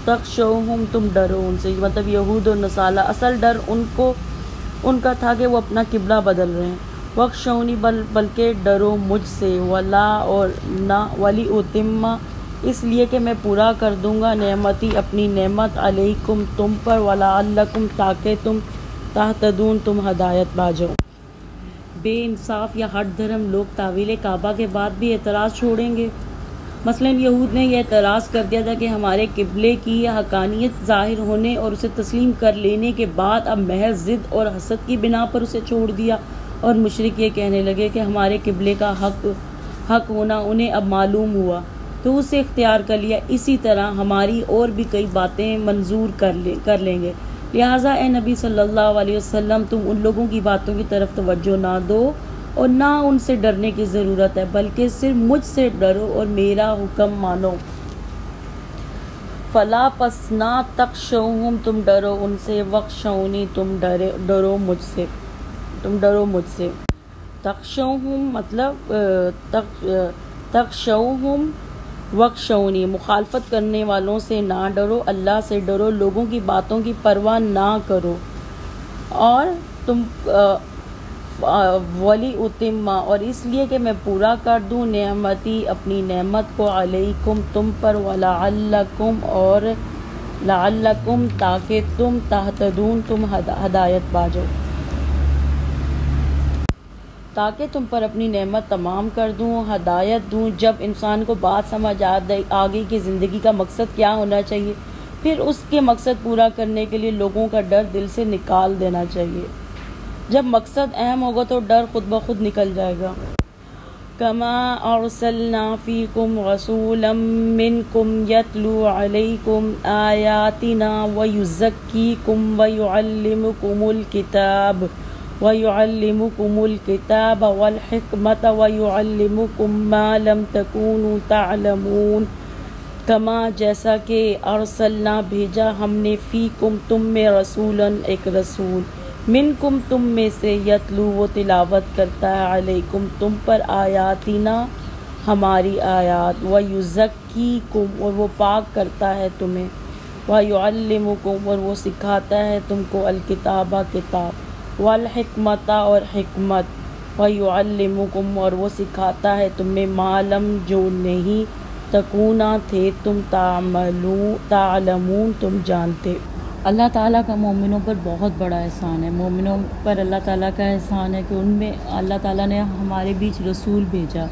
تخشوہم تم ڈرو ان سے، مطلب یہود اور نصارہ اصل ڈر ان کا تھا کہ وہ اپنا قبلہ بدل رہے ہیں، وخشونی بلکہ ڈرو مجھ سے، ولا اور نہ، ولی اتم اس لیے کہ میں پورا کر دوں گا، نعمتی اپنی نعمت، علیکم تم پر، ولعلکم تاکہ تم، تہتدون تم ہدایت پا جاؤ۔ بے انصاف یا ہٹ دھرم لوگ تعویل کعبہ کے بعد بھی اعتراض چھوڑیں گے؟ مثلاً یہود نے یہ اعتراض کر دیا تھا کہ ہمارے قبلے کی حقانیت ظاہر ہونے اور اسے تسلیم کر لینے کے بعد اب محض ضد اور حسد کی بنا پر اسے چھوڑ دیا، اور مشرک یہ کہنے لگے کہ ہمارے قبلے کا حق ہونا انہیں اب معلوم ہوا تو اسے اختیار کر لیا، اسی طرح ہماری اور بھی کئی باتیں منظور کر لیں گے، لہٰذا اے نبی صلی اللہ علیہ وسلم تم ان لوگوں کی باتوں کی طرف توجہ نہ دو اور نہ ان سے ڈرنے کی ضرورت ہے، بلکہ صرف مجھ سے ڈرو اور میرا حکم مانو۔ فلا پس نہ تخشوہم تم ڈرو ان سے، وخشونی تم ڈرو مجھ سے۔ تخشوہم مطلب تخشوہم وخشونی، مخالفت کرنے والوں سے نہ ڈرو، اللہ سے ڈرو، لوگوں کی باتوں کی پرواہ نہ کرو، اور تم ولی اتم اور اس لیے کہ میں پورا کر دوں، نعمتی اپنی نعمت کو، علیکم تم پر، ولعلکم اور لعلکم تاکہ تم، تہتدون تم ہدایت پا جاؤ، تاکہ تم پر اپنی نعمت تمام کر دوں، ہدایت دوں۔ جب انسان کو بات سمجھ آ گئی کہ زندگی کا مقصد کیا ہونا چاہیے، پھر اس کے مقصد پورا کرنے کے لیے لوگوں کا ڈر دل سے نکال دینا چاہیے۔ جب مقصد اہم ہوگا تو ڈر خود بخود نکل جائے گا۔ کما ارسلنا فیکم رسولا منکم یتلو علیکم آیاتنا ویزکیکم ویعلمکم الکتاب والحکمت ویعلمکم ما لم تکونوا تعلمون، کما جیسا کہ ارسلنا بھیجا ہم نے، فیکم تم میں، رسولا ایک رسول، منکم تم میں سے، یتلو وہ تلاوت کرتا ہے، علیکم تم پر، آیاتنا ہماری آیات، ویزکیکم اور وہ پاک کرتا ہے تمہیں، ویعلمکم اور وہ سکھاتا ہے تم کو، الکتاب کتاب، والحکمت اور حکمت، ویعلمکم اور وہ سکھاتا ہے تمہیں، معلم جو نہیں، تکونا تھے تم، تعلمون تم جانتے۔ اللہ تعالیٰ کا مومنوں پر بہت بڑا احسان ہے۔ مومنوں پر اللہ تعالیٰ کا احسان ہے کہ ان میں اللہ تعالیٰ نے ہمارے بیچ رسول بھیجا،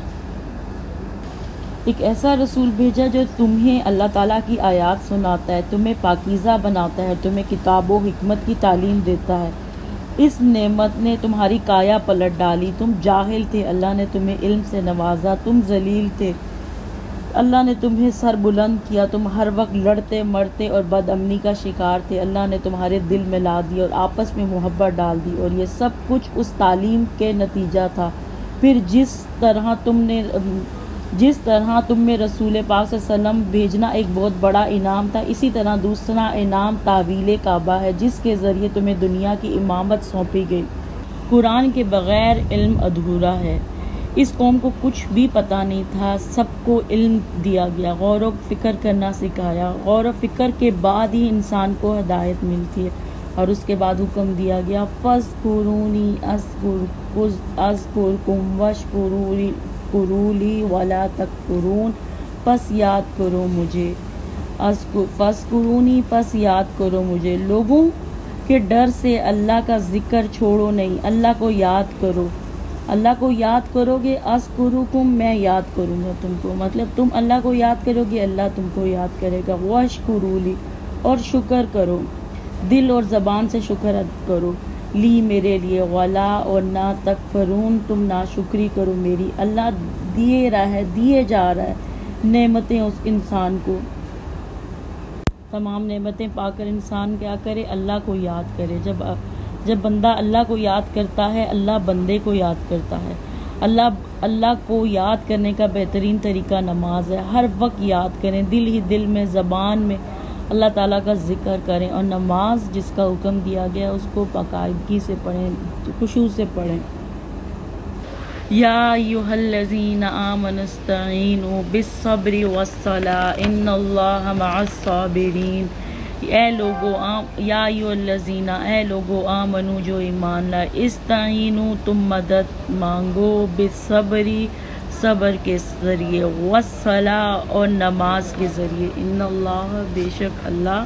ایک ایسا رسول بھیجا جو تمہیں اللہ تعالیٰ کی آیات سناتا ہے، تمہیں پاکیزہ بناتا ہے، تمہیں کتاب و حکمت کی تعلیم دیتا ہے۔ اس نعمت نے تمہاری کایا پلٹ ڈالی، تم جاہل تھے، اللہ نے تمہیں علم سے نوازا، تم ذلیل تھے، اللہ نے تمہیں سر بلند کیا، تم ہر وقت لڑتے مرتے اور بد امنی کا شکار تھے، اللہ نے تمہارے دل ملا دی اور آپس میں محبت ڈال دی، اور یہ سب کچھ اس تعلیم کے نتیجہ تھا۔ پھر جس طرح تم میں رسول پاک صلی اللہ علیہ وسلم بھیجنا ایک بہت بڑا انعام تھا، اسی طرح دوسرا انعام تعویل کعبہ ہے، جس کے ذریعے تمہیں دنیا کی امامت سونپی گئی۔ قرآن کے بغیر علم ادھورا ہے۔ اس قوم کو کچھ بھی پتہ نہیں تھا، سب کو علم دیا گیا، غور و فکر کرنا سکھایا، غور و فکر کے بعد ہی انسان کو ہدایت ملتی ہے۔ اور اس کے بعد حکم دیا گیا فَاذْكُرُونِي أَذْكُرْكُمْ وَاشْكُرُوا لِي وَلَا تَكْفُرُونِ، پس یاد کرو مجھے، فَاذْكُرُونِي پس یاد کرو مجھے، لوگوں کے ڈر سے اللہ کا ذکر چھوڑو نہیں، اللہ کو یاد کرو، اللہ کو یاد کرو گے اذکرکم میں یاد کروں گا تم کو، مطلب تم اللہ کو یاد کرو گے اللہ تم کو یاد کرے گا، واشکروا لی اور شکر کرو، دل اور زبان سے شکر ادا کرو، لی میرے لیے، ولا اور نہ تکفرون تم ناشکری کرو میری، اللہ دیے جا رہا ہے نعمتیں اس انسان کو، تمام نعمتیں پا کر انسان کیا کرے، اللہ کو یاد کرے، جب بندہ اللہ کو یاد کرتا ہے اللہ بندے کو یاد کرتا ہے، اللہ کو یاد کرنے کا بہترین طریقہ نماز ہے، ہر وقت یاد کریں، دل ہی دل میں زبان میں اللہ تعالیٰ کا ذکر کریں، اور نماز جس کا حکم دیا گیا اس کو باقاعدگی سے پڑھیں، خشوع سے پڑھیں۔ یا ایھا الذین آمنوا استعینوا بالصبر والصلاۃ ان اللہ مع الصابرین، اے لوگو یا ایھا الذین، اے لوگو آمنو جو ایمان لائے، استعینوا تم مدد مانگو، بالصبری صبر کے ذریعے، والصلاۃ اور نماز کے ذریعے، ان اللہ بے شک اللہ،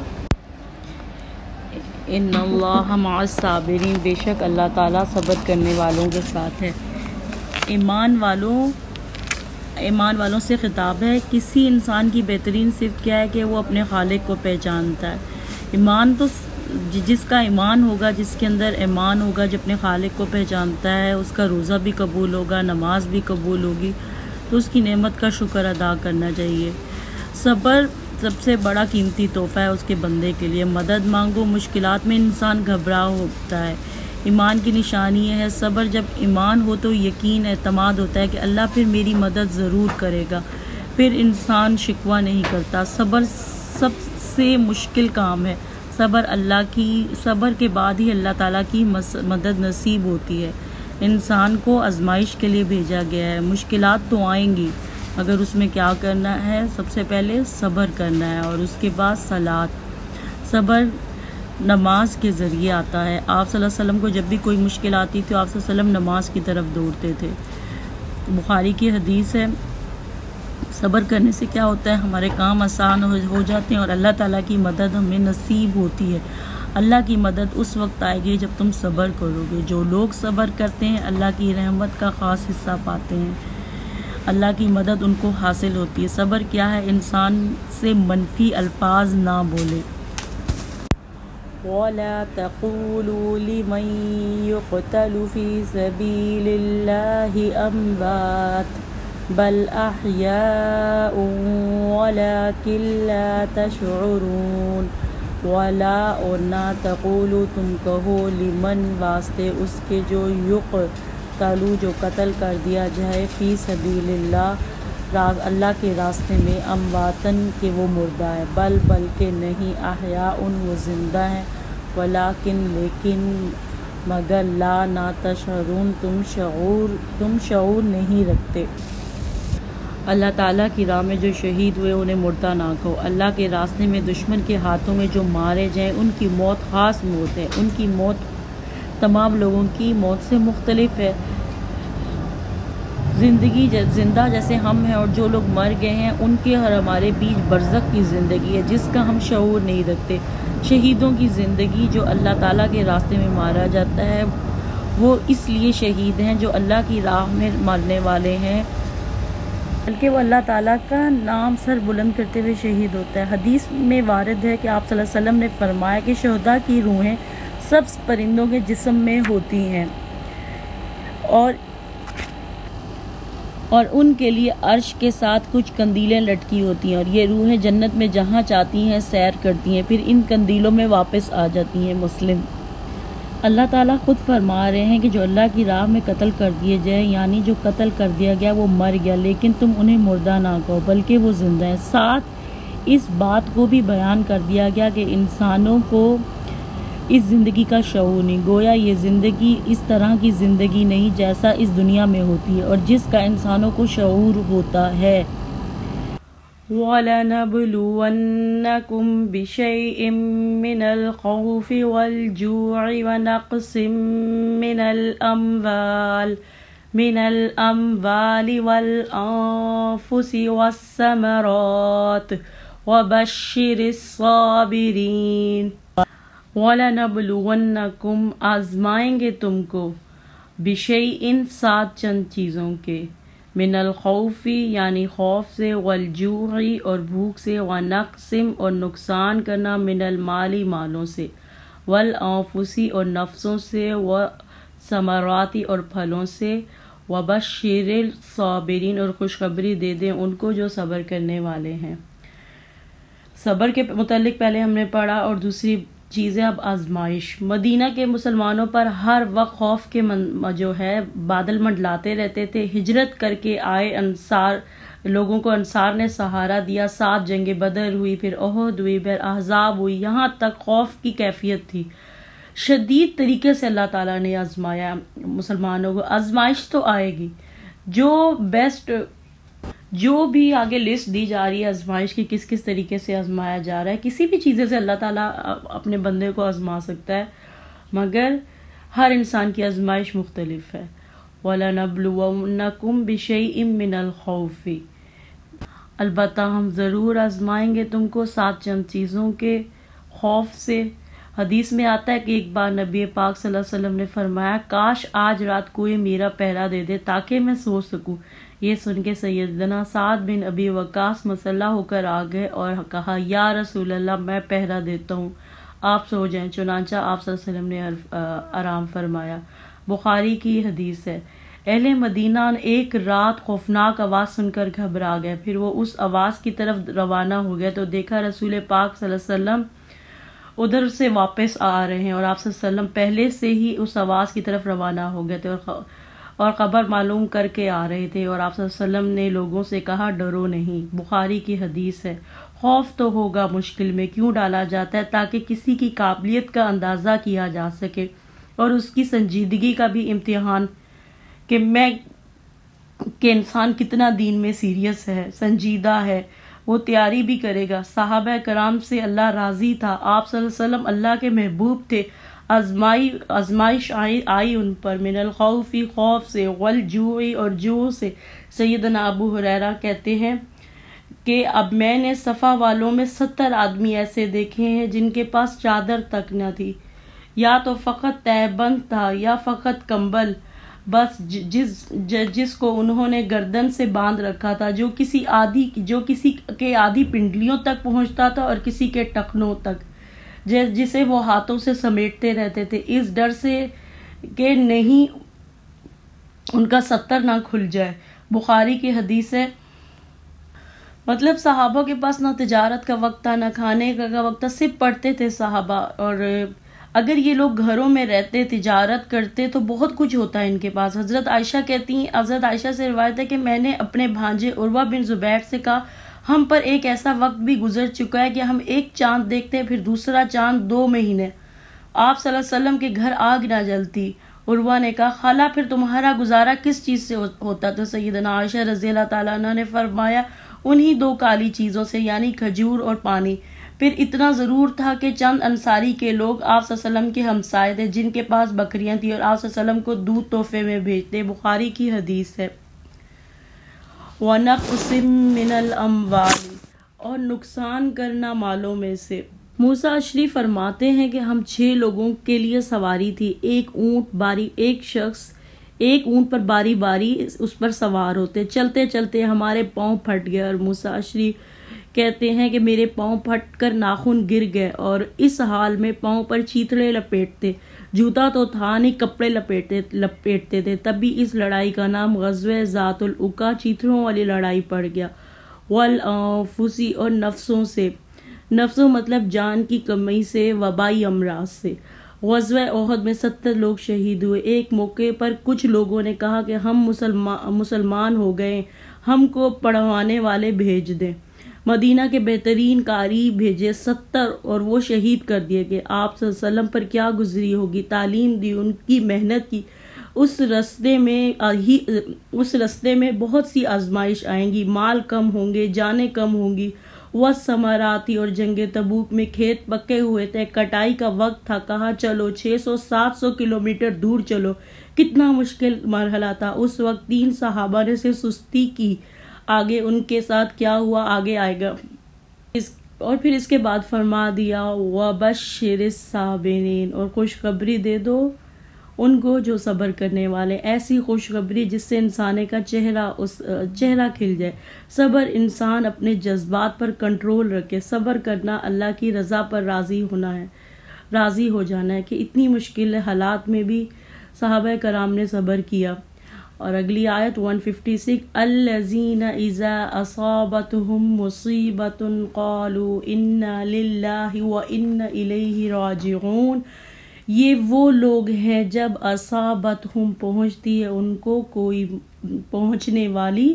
ان اللہ مع الصابرین بے شک اللہ تعالیٰ صبر کرنے والوں کے ساتھ ہے۔ ایمان والوں سے خطاب ہے، کسی انسان کی بہترین صفت کیا ہے کہ وہ اپنے خالق کو پہچانتا ہے، ایمان تو جس کا ایمان ہوگا، جس کے اندر ایمان ہوگا، جو اپنے خالق کو پہچانتا ہے، اس کا روزہ بھی قبول ہوگا، نماز بھی قبول ہوگی، تو اس کی نعمت کا شکر ادا کرنا چاہیے۔ صبر سب سے بڑا قیمتی تحفہ ہے اس کے بندے کے لیے، مدد مانگو، مشکلات میں انسان گھبراہ ہوتا ہے، ایمان کی نشانی ہے صبر، جب ایمان ہو تو یقین اعتماد ہوتا ہے کہ اللہ پھر میری مدد ضرور کرے گا، پھر انسان شکوہ نہیں کرتا۔ صبر سب سے مشکل کام ہے، صبر کے بعد ہی اللہ تعالیٰ کی مدد نصیب ہوتی ہے۔ انسان کو آزمائش کے لیے بھیجا گیا ہے، مشکلات تو آئیں گی، مگر اس میں کیا کرنا ہے، سب سے پہلے صبر کرنا ہے، اور اس کے بعد صلاۃ، صبر نماز کے ذریعے آتا ہے۔ آپ صلی اللہ علیہ وسلم کو جب بھی کوئی مشکل آتی تھی، آپ صلی اللہ علیہ وسلم نماز کی طرف دوڑتے تھے۔ بخاری کی حدیث ہے، صبر کرنے سے کیا ہوتا ہے، ہمارے کام آسان ہو جاتے ہیں اور اللہ تعالیٰ کی مدد ہمیں نصیب ہوتی ہے۔ اللہ کی مدد اس وقت آئے گی جب تم صبر کرو گے، جو لوگ صبر کرتے ہیں اللہ کی رحمت کا خاص حصہ پاتے ہیں، اللہ کی مدد ان کو حاصل ہوتی ہے۔ صبر کیا ہے، انسان سے منفی الفاظ نہ بولے۔ وَلَا تَقُولُوا لِمَن يُقْتَلُ فِي سَبِيلِ اللَّهِ أَمْوَاتٌ بَلْ أَحْيَاءٌ وَلَكِن لَّا تَشْعُرُونَ۔ وَلَا اور نہ تقولوا تم کہو، لمن واسطے اس کے جو یقتلوا جو قتل کر دیا جائے، فی سبیل اللہ کے راستے میں، امواتن کہ وہ مردہ ہے، بلکہ نہیں، احیاء وہ زندہ ہیں، ولیکن لیکن مگر لا نہ تشعرون تم شعور نہیں رکھتے۔ اللہ تعالیٰ کی راہ میں جو شہید ہوئے انہیں مردہ نہ کہو، اللہ کے راستے میں دشمن کے ہاتھوں میں جو مارے جائیں ان کی موت خاص موت ہے، ان کی موت تمام لوگوں کی موت سے مختلف ہے۔ زندہ جیسے ہم ہیں اور جو لوگ مر گئے ہیں ان کے اور ہمارے بیچ برزخ کی زندگی ہے جس کا ہم شعور نہیں رکھتے۔ شہیدوں کی زندگی جو اللہ تعالیٰ کے راستے میں مارا جاتا ہے وہ اس لیے شہید ہیں جو اللہ کی راہ میں مرنے والے ہیں، بلکہ وہ اللہ تعالیٰ کا نام سر بلند کرتے ہوئے شہید ہوتا ہے۔ حدیث میں وارد ہے کہ آپ صلی اللہ علیہ وسلم نے فرمایا کہ شہداء کی روحیں سبز پرندوں کے جسم میں ہوتی ہیں اور ان کے لیے عرش کے ساتھ کچھ قندیلیں لٹکی ہوتی ہیں، اور یہ روحیں جنت میں جہاں چاہتی ہیں سیر کرتی ہیں، پھر ان قندیلوں میں واپس آ جاتی ہیں۔ مسلم۔ اللہ تعالیٰ خود فرما رہے ہیں کہ جو اللہ کی راہ میں قتل کر دیے جائیں، یعنی جو قتل کر دیا گیا وہ مر گیا، لیکن تم انہیں مردہ نہ کہو بلکہ وہ زندہ ہیں۔ ساتھ اس بات کو بھی بیان کر دیا گیا کہ انسانوں کو اس زندگی کا شعور نہیں، گویا یہ زندگی اس طرح کی زندگی نہیں جیسا اس دنیا میں ہوتی ہے اور جس کا انسانوں کو شعور ہوتا ہے۔ وَلَنَبْلُوَنَّكُمْ بِشَيْءٍ مِّنَ الْخَوْفِ وَالْجُوعِ وَنَقْصٍ من الأموال والأنفس والثمرات وبشر الصابرين. وَلَنَبْلُوَنَّكُمْ آزمائیں گے تم کو، بِشَيْءٍ ساتھ چند چیزوں کے، من الخوف یعنی خوف سے، والجوع اور بھوک سے، ونقص اور نقصان کرنا، من المالی مالوں سے، والانفس اور نفسوں سے، وثمرات اور پھلوں سے، وبشر الصابرین اور خوشخبری دے دیں ان کو جو صبر کرنے والے ہیں. صبر کے متعلق پہلے ہم نے پڑھا، اور دوسری چیز ہے اب آزمائش. مدینہ کے مسلمانوں پر ہر وقت خوف کے جو ہے بادل منڈلاتے رہتے تھے. ہجرت کر کے آئے انصار لوگوں کو انصار نے سہارا دیا. 7 جنگ بدر ہوئی، پھر احد ہوئی، پھر احزاب ہوئی، یہاں تک خوف کی کیفیت تھی. شدید طریقے سے اللہ تعالیٰ نے آزمایا مسلمانوں کو. آزمائش تو آئے گی، جو بھی آگے لسٹ دی جا رہی ہے آزمائش کی، کس کس طریقے سے آزمایا جا رہا ہے. کسی بھی چیزیں سے اللہ تعالیٰ اپنے بندے کو آزما سکتا ہے، مگر ہر انسان کی آزمائش مختلف ہے. وَلَنَبْلُوَنَّكُمْ بِشَيْءٍ مِّنَ الْخَوْفِ، البتہ ہم ضرور آزمائیں گے تم کو ساتھ چند چیزوں کے خوف سے. حدیث میں آتا ہے کہ ایک بار نبی پاک صلی اللہ علیہ وسلم نے فرمایا، کاش آج رات کوئی میرا پہرا دے دے تاکہ میں سو سکوں. یہ سن کے سیدنا سعد بن ابی وقاص مسلح ہو کر آ گئے اور کہا، یا رسول اللہ میں پہرا دیتا ہوں، آپ سو جائیں. چنانچہ آپ صلی اللہ علیہ وسلم نے آرام فرمایا. بخاری کی حدیث ہے. اہل مدینہ ایک رات خوفناک آواز سن کر گھبرا گئے. پھر وہ اس آواز کی طرف روانہ ہو گئے تو دیکھا رسول پاک صلی اللہ علیہ وسلم ادھر سے واپس آ رہے ہیں، اور آپ صلی اللہ علیہ وسلم پہلے سے ہی اس آواز کی طرف روانہ ہو گئے تھے اور خبر معلوم کر کے آ رہے تھے. اور آپ صلی اللہ علیہ وسلم نے لوگوں سے کہا، ڈرو نہیں. بخاری کی حدیث ہے. خوف تو ہوگا، مشکل میں کیوں ڈالا جاتا ہے؟ تاکہ کسی کی قابلیت کا اندازہ کیا جا سکے اور اس کی سنجیدگی کا بھی امتحان کہ انسان کتنا دین میں سیریس ہے، سنجیدہ ہے، وہ تیاری بھی کرے گا. صحابہ کرام سے اللہ راضی تھا. آپ صلی اللہ علیہ وسلم اللہ کے محبوب تھے. آزمائش آئی ان پر، من الخوف خوف سے، والجوع اور جوع سے. سیدنا ابو ہریرہ کہتے ہیں کہ اب میں نے صفا والوں میں 70 آدمی ایسے دیکھے ہیں جن کے پاس چادر تک نہ تھی، یا تو فقط تہبند تھا یا فقط کمبل، بس جس کو انہوں نے گردن سے باندھ رکھا تھا، جو کسی کے آدھی پنڈلیوں تک پہنچتا تھا اور کسی کے ٹخنوں تک، جسے وہ ہاتھوں سے سمیٹتے رہتے تھے اس ڈر سے کہ نہیں ان کا 70 نہ کھل جائے. بخاری کی حدیث ہے. مطلب صحابہ کے پاس نہ تجارت کا وقت تھا، نہ کھانے کا وقت تھا، صرف پڑھتے تھے صحابہ. اور اگر یہ لوگ گھروں میں رہتے، تجارت کرتے تو بہت کچھ ہوتا ہے ان کے پاس. حضرت عائشہ کہتی ہیں، حضرت عائشہ سے روایت ہے کہ میں نے اپنے بھانجے عروہ بن زبیر سے کہا، ہم پر ایک ایسا وقت بھی گزر چکا ہے کہ ہم ایک چاند دیکھتے پھر دوسرا چاند 2 مہینے آپ صلی اللہ علیہ وسلم کے گھر آگ نہ جلتی. عروہ نے کہا، خالہ پھر تمہارا گزارا کس چیز سے ہوتا؟ تو سیدنا عائشہ رضی اللہ تعالیٰ عنہ نے فرمایا، انہی 2 کالی چیزوں سے، یعنی کھجور اور پانی. پھر اتنا ضرور تھا کہ چند انصاری کے لوگ آپ صلی اللہ علیہ وسلم کے ہمسائے تھے جن کے پاس بکریاں تھیں، اور آپ صلی اللہ علیہ وسلم کو دودھ تحفے میں بھیجتے. بخاری کی حدیث ہے. وَنَقْصٍ مِّنَ الْأَمْوَالِ، اور نقصان کرنا مالوں میں سے. موسیٰ اشری فرماتے ہیں کہ ہم 6 لوگوں کے لیے سواری تھی. ایک شخص ایک اونٹ پر باری باری اس پر سوار ہوتے. چلتے چلتے ہمارے پاؤں پھٹ گئے، اور موسیٰ اشری کہتے ہیں کہ میرے پاؤں پھٹ کر ناخن گر گئے، اور اس حال میں پاؤں پر چیتڑے لپیٹتے. جوتا تو تھا نہیں، کپڑے لپیٹتے تھے. تبھی اس لڑائی کا نام غزوہ ذات العقا، چیتڑوں والی لڑائی پڑ گیا. والانفس، اور نفسوں سے. نفسوں مطلب جان کی کمی سے، وبائی امراض سے. غزوہ احد میں 70 لوگ شہید ہوئے. ایک موقع پر کچھ لوگوں نے کہا کہ ہم مسلمان ہو گئے، ہم کو پڑھوانے والے بھیج دیں. مدینہ کے بہترین قاری بھیجے 70 اور وہ شہید کر دیے گئے. آپ صلی اللہ علیہ وسلم پر کیا گزری ہوگی، تعلیم دی، ان کی محنت کی، اس رستے میں بہت سی آزمائش آئیں گی، مال کم ہوں گے، جانیں کم ہوں گی۔ وَالثَّمَرَاتِ اور جنگ تبوک میں کھیت پکے ہوئے تھے، کٹائی کا وقت تھا، کہا چلو 600-700 کلومیٹر دور چلو، کتنا مشکل مرحلہ تھا۔ اس وقت 3 صحابہ نے سے سستی کی، آگے ان کے ساتھ کیا ہوا آگے آئے گا۔ اور پھر اس کے بعد فرما دیا وَبَشِّرِ الصَّابِرِينَ، اور خوشخبری دے دو ان کو جو صبر کرنے والے، ایسی خوشخبری جس سے انسان کا چہرہ کھل جائے۔ صبر انسان اپنے جذبات پر کنٹرول رکھے، صبر کرنا اللہ کی رضا پر راضی ہو جانا ہے، کہ اتنی مشکل حالات میں بھی صحابہ کرام نے صبر کیا۔ اور اگلی آیت 156 الذین اذا اصابتهم مصیبۃ قالوا انا للہ وانا الیہ راجعون، یہ وہ لوگ ہیں جب اصابتہم پہنچتی ہے ان کو کوئی پہنچنے والی،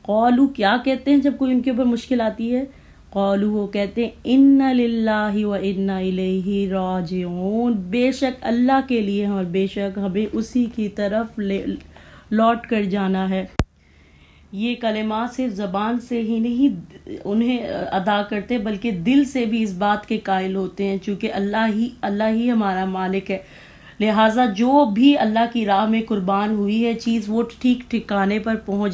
قالوا کیا کہتے ہیں جب کوئی ان کے اوپر مشکل آتی ہے، قالوا وہ کہتے ہیں انا للہ وانا الیہ راجعون، بے شک اللہ کے لیے اور بے شک ہمیں اسی کی طرف لوٹ کر جانا ہے۔ یہ کلمات صرف زبان سے ہی نہیں انہیں ادا کرتے بلکہ دل سے بھی اس بات کے قائل ہوتے ہیں، چونکہ اللہ ہی ہمارا مالک ہے، لہٰذا جو بھی اللہ کی راہ میں قربان ہوئی ہے چیز وہ ٹھیک ٹھکانے پر پہنچ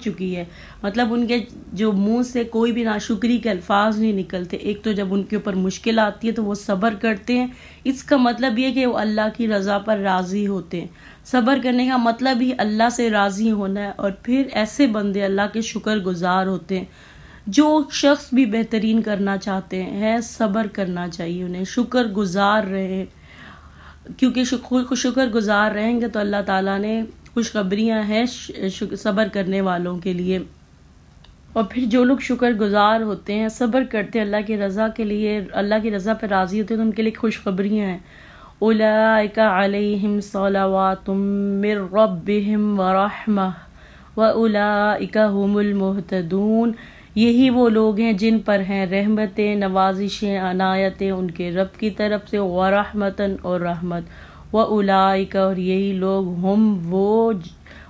چکی ہے۔ مطلب ان کے جو منہ سے کوئی بھی ناشکری کے الفاظ نہیں نکلتے۔ ایک تو جب ان کے اوپر مشکل آتی ہے تو وہ صبر کرتے ہیں، اس کا مطلب یہ کہ وہ اللہ کی رضا پر راضی ہوتے ہیں۔ صبر کرنے کا مطلب ہی اللہ سے راضی ہونا ہے، اور پھر ایسے بندے اللہ کے شکر گزار ہوتے ہیں۔ جو شخص بھی بہترین کرنا چاہتے ہیں صبر کرنا چاہیے انہیں، شکر گزار رہے، کیونکہ شکر گزار رہیں گے تو اللہ تعالیٰ نے خوشخبریاں ہیں صبر کرنے والوں کے لیے۔ اور پھر جو لوگ شکر گزار ہوتے ہیں، صبر کرتے ہیں اللہ کی رضا کے لیے، اللہ کی رضا پر راضی ہوتے ہیں، تو ان کے لیے خوشخبریاں ہیں۔ اولئک علیہم صلوات من ربہم ورحمہ واولئک هم المہتدون، یہی وہ لوگ ہیں جن پر ہیں رحمتیں، نوازشیں، عنایتیں ان کے رب کی طرف سے، ورحمتاً اور رحمت، واولئک اور یہی لوگ ہم وہ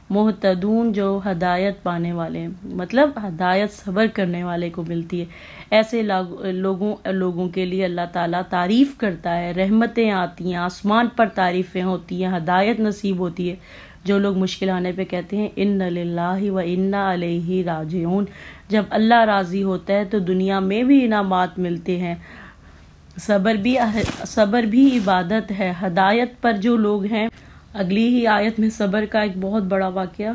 مہتدون جو ہدایت پانے والے ہیں، مطلب ہدایت صبر کرنے والے کو ملتی ہے۔ ایسے لوگوں کے لیے اللہ تعالیٰ تعریف کرتا ہے، رحمتیں آتی ہیں، آسمان پر تعریفیں ہوتی ہیں، ہدایت نصیب ہوتی ہے۔ جو لوگ مشکل آنے پہ کہتے ہیں ان للہ و انا الیہ راجعون، جب اللہ راضی ہوتا ہے تو دنیا میں بھی انعامات ملتے ہیں۔ صبر بھی عبادت ہے، ہدایت پر جو لوگ ہیں۔ اگلی ہی آیت میں صبر کا ایک بہت بڑا واقعہ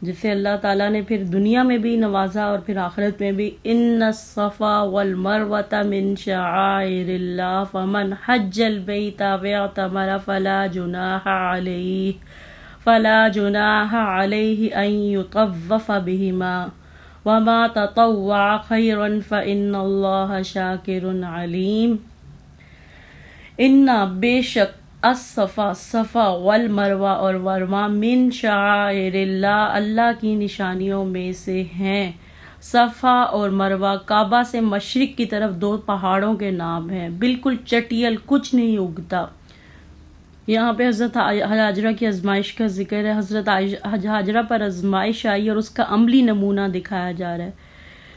جس سے اللہ تعالیٰ نے پھر دنیا میں بھی نوازا اور پھر آخرت میں بھی، ان الصفا والمروۃ من شعائر اللہ فمن حج البیت واعتمر فلا جناح علیہ ان یطوف بہما وما تطوع خیرا فإن اللہ شاکر علیم۔ ان بے شک صفا والمروہ اور مروہ من شعائر اللہ، اللہ کی نشانیوں میں سے ہیں۔ صفا اور مروہ کعبہ سے مشرق کی طرف 2 پہاڑوں کے نام ہیں، بالکل چٹیل، کچھ نہیں اگتا۔ یہاں پہ حضرت ہاجرہ کی آزمائش کا ذکر ہے، حضرت ہاجرہ پر آزمائش آئی اور اس کا عملی نمونہ دکھایا جا رہا ہے۔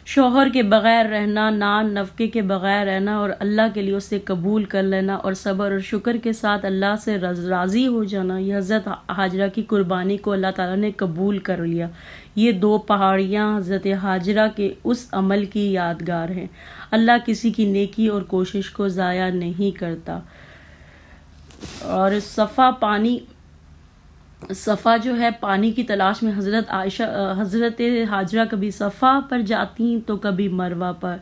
شوہر کے بغیر رہنا، نان نفقے کے بغیر رہنا اور اللہ کے لیے اسے قبول کر لینا، اور صبر اور شکر کے ساتھ اللہ سے راضی ہو جانا، یہ حضرت ہاجرہ کی قربانی کو اللہ تعالیٰ نے قبول کر لیا۔ یہ 2 پہاڑیاں حضرت ہاجرہ کے اس عمل کی یادگار ہیں۔ اللہ کسی کی نیکی اور کوشش کو ضائع نہیں کرتا۔ اور صفا جو ہے پانی کی تلاش میں حضرت ہاجرہ کبھی صفا پر جاتی تو کبھی مروہ پر۔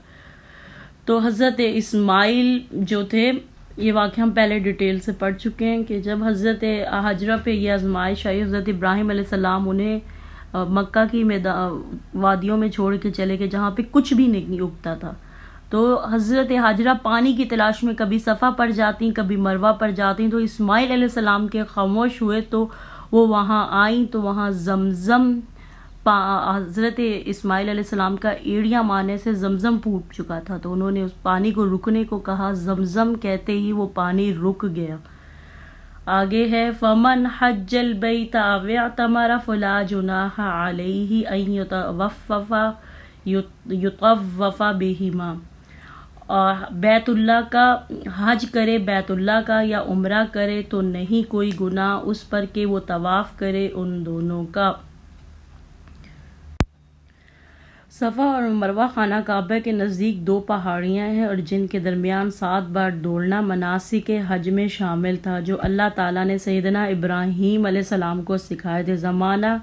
تو حضرت اسماعیل جو تھے، یہ واقعہ ہم پہلے ڈیٹیل سے پڑھ چکے ہیں کہ جب حضرت ہاجرہ پہ یہ آزمائش آئی، حضرت ابراہیم علیہ السلام انہیں مکہ کی وادیوں میں چھوڑ کے چلے گئے جہاں پہ کچھ بھی نہیں اگتا تھا۔ تو حضرت ہاجرہ پانی کی تلاش میں کبھی صفا پر جاتی، کبھی مروہ پر جاتی، تو اسماعیل علیہ السلام کے خاموش ہوئے تو وہ وہاں آئیں تو وہاں زمزم، حضرت اسماعیل علیہ السلام کا ایڑیاں مارنے سے زمزم پھوٹ چکا تھا، تو انہوں نے اس پانی کو رکنے کو کہا، زمزم کہتے ہی وہ پانی رک گیا۔ آگے ہے فمن حج البیت او اعتمر فلا جناح علیہ ان یطوف بہما، اور بیت اللہ کا حج کرے، بیت اللہ کا یا عمرہ کرے تو نہیں کوئی گناہ اس پر کہ وہ طواف کرے ان دونوں کا۔ صفا اور مروہ خانہ کعبہ کے نزدیک دو پہاڑیاں ہیں اور جن کے درمیان 7 بار دوڑنا مناسک حج میں شامل تھا، جو اللہ تعالیٰ نے سیدنا ابراہیم علیہ السلام کو سکھائے تھے۔ زمانہ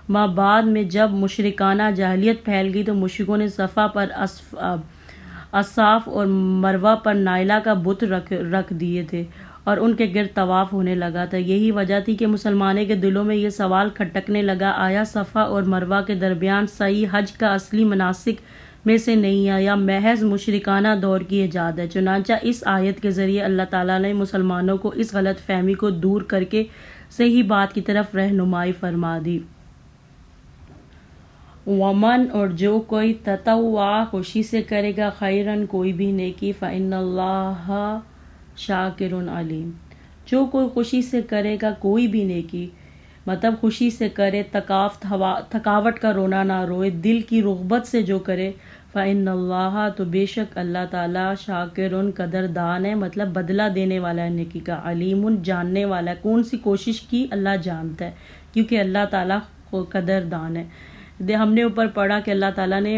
ماں بعد میں جب مشرکانہ جاہلیت پھیل گئی تو مشرکوں نے صفا پر اصاف اور مروہ پر نائلہ کا بت رکھ دیے تھے اور ان کے گرد طواف ہونے لگا تھا۔ یہی وجہ تھی کہ مسلمانوں کے دلوں میں یہ سوال کھٹکنے لگا، آیا صفا اور مروہ کے درمیان سعی حج کا اصلی مناسک میں سے نہیں ہے یا محض مشرکانہ دور کی ایجاد ہے؟ چنانچہ اس آیت کے ذریعے اللہ تعالیٰ نے مسلمانوں کو اس غلط فہمی کو دور کر کے صحیح بات کی طرف رہنمائی فرما دی۔ ومن، اور جو کوئی تطوع خوشی سے کرے گا، خیرن کوئی بھی نیکی، فإن اللہ شاکر علیم، جو کوئی خوشی سے کرے گا کوئی بھی نیکی، مطلب خوشی سے کرے، تھکاوٹ کا رونا نہ روئے، دل کی رغبت سے جو کرے، فإن اللہ، تو بے شک اللہ تعالیٰ، شاکرن قدردان ہے، مطلب بدلہ دینے والا ہے نیکی کا، علیم جاننے والا ہے، کون سی کوشش کی اللہ جانتا ہے کیونکہ اللہ تعالیٰ قدردان ہے۔ ہم نے اوپر پڑھا کہ اللہ تعالیٰ نے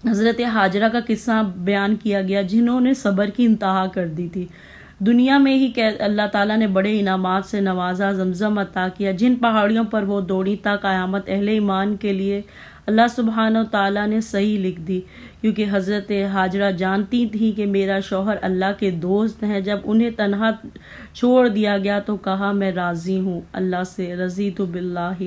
حضرت حاجرہ کا قصہ بیان کیا گیا جنہوں نے صبر کی انتہا کر دی تھی۔ دنیا میں ہی اللہ تعالیٰ نے بڑے انعامات سے نوازا، زمزم عطا کیا، جن پہاڑیوں پر وہ دوڑی تا قیامت اہل ایمان کے لیے اللہ سبحانہ و تعالیٰ نے صحیح لکھ دی، کیونکہ حضرت حاجرہ جانتی تھی کہ میرا شوہر اللہ کے دوست ہیں۔ جب انہیں تنہا چھوڑ دیا گیا تو کہا میں راضی ہوں اللہ سے، رضیت باللہ۔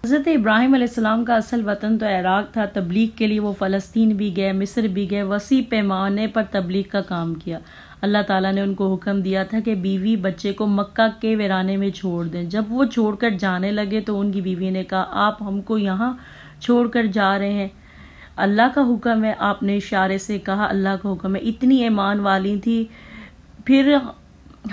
حضرت ابراہیم علیہ السلام کا اصل وطن تو عراق تھا، تبلیغ کے لیے وہ فلسطین بھی گئے، مصر بھی گئے، وسیع پیمانے پر تبلیغ کا کام کیا۔ اللہ تعالیٰ نے ان کو حکم دیا تھا کہ بیوی بچے کو مکہ کے ویرانے میں چھوڑ دیں۔ جب وہ چھوڑ کر جانے لگے تو ان کی بیوی نے کہا آپ ہم کو یہاں چھوڑ کر جا رہے ہیں؟ اللہ کا حکم ہے۔ آپ نے اشارے سے کہا اللہ کا حکم ہے۔ اتنی ایمان والی تھی، پھر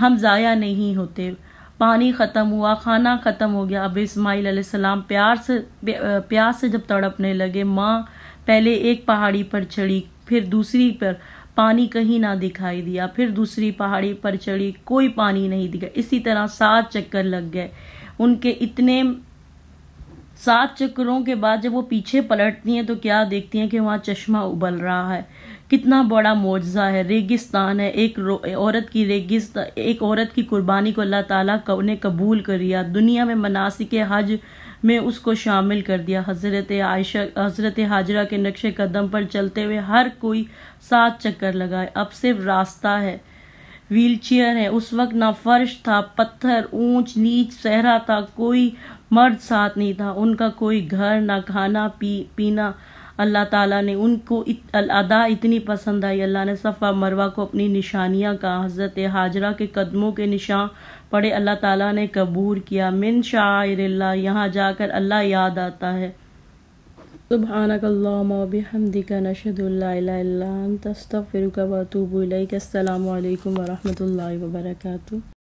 ہم ضائع نہیں ہوتے۔ پانی ختم ہوا، کھانا ختم ہو گیا، اب اسماعیل علیہ السلام پیاس سے جب تڑپنے لگے، ماں پہلے ایک پہاڑی پر چڑھی، پھر دوسری پر، پانی کہیں نہ دکھائی دیا، پھر دوسری پہاڑی پر چڑھی، کوئی پانی نہیں دکھا، اسی طرح 7 چکر لگ گئے ان کے۔ اتنے 7 چکروں کے بعد جب وہ پیچھے پلٹتی ہیں تو کیا دیکھتی ہیں کہ وہاں چشمہ ابل رہا ہے۔ کتنا بڑا معجزہ ہے، ریگستان ہے، ایک عورت کی قربانی کو اللہ تعالیٰ نے قبول کر لیا، دنیا میں مناسک حج میں اس کو شامل کر دیا۔ حضرت حاجرہ کے نقش قدم پر چلتے ہوئے ہر کوئی 7 چکر لگائے۔ اب صرف راستہ ہے، ویل چیئر ہے، اس وقت نہ فرش تھا، پتھر، اونچ نیچ صحرا تھا، کوئی مرد ساتھ نہیں تھا، ان کا کوئی گھر، نہ کھانا پینا۔ اللہ تعالیٰ نے ان کو ادا اتنی پسند آئی، اللہ نے صفا مروہ کو اپنی نشانیاں کہا، حضرت حاجرہ کے قدموں کے نشان پڑے، اللہ تعالیٰ نے قبول کیا۔ من شعائر اللہ، یہاں جا کر اللہ یاد آتا ہے۔ سبحانک اللہم و بحمدک، نشہد ان لا الہ الا انت، استغفرک و اتوب الیک۔ السلام علیکم و رحمۃ اللہ وبرکاتہ۔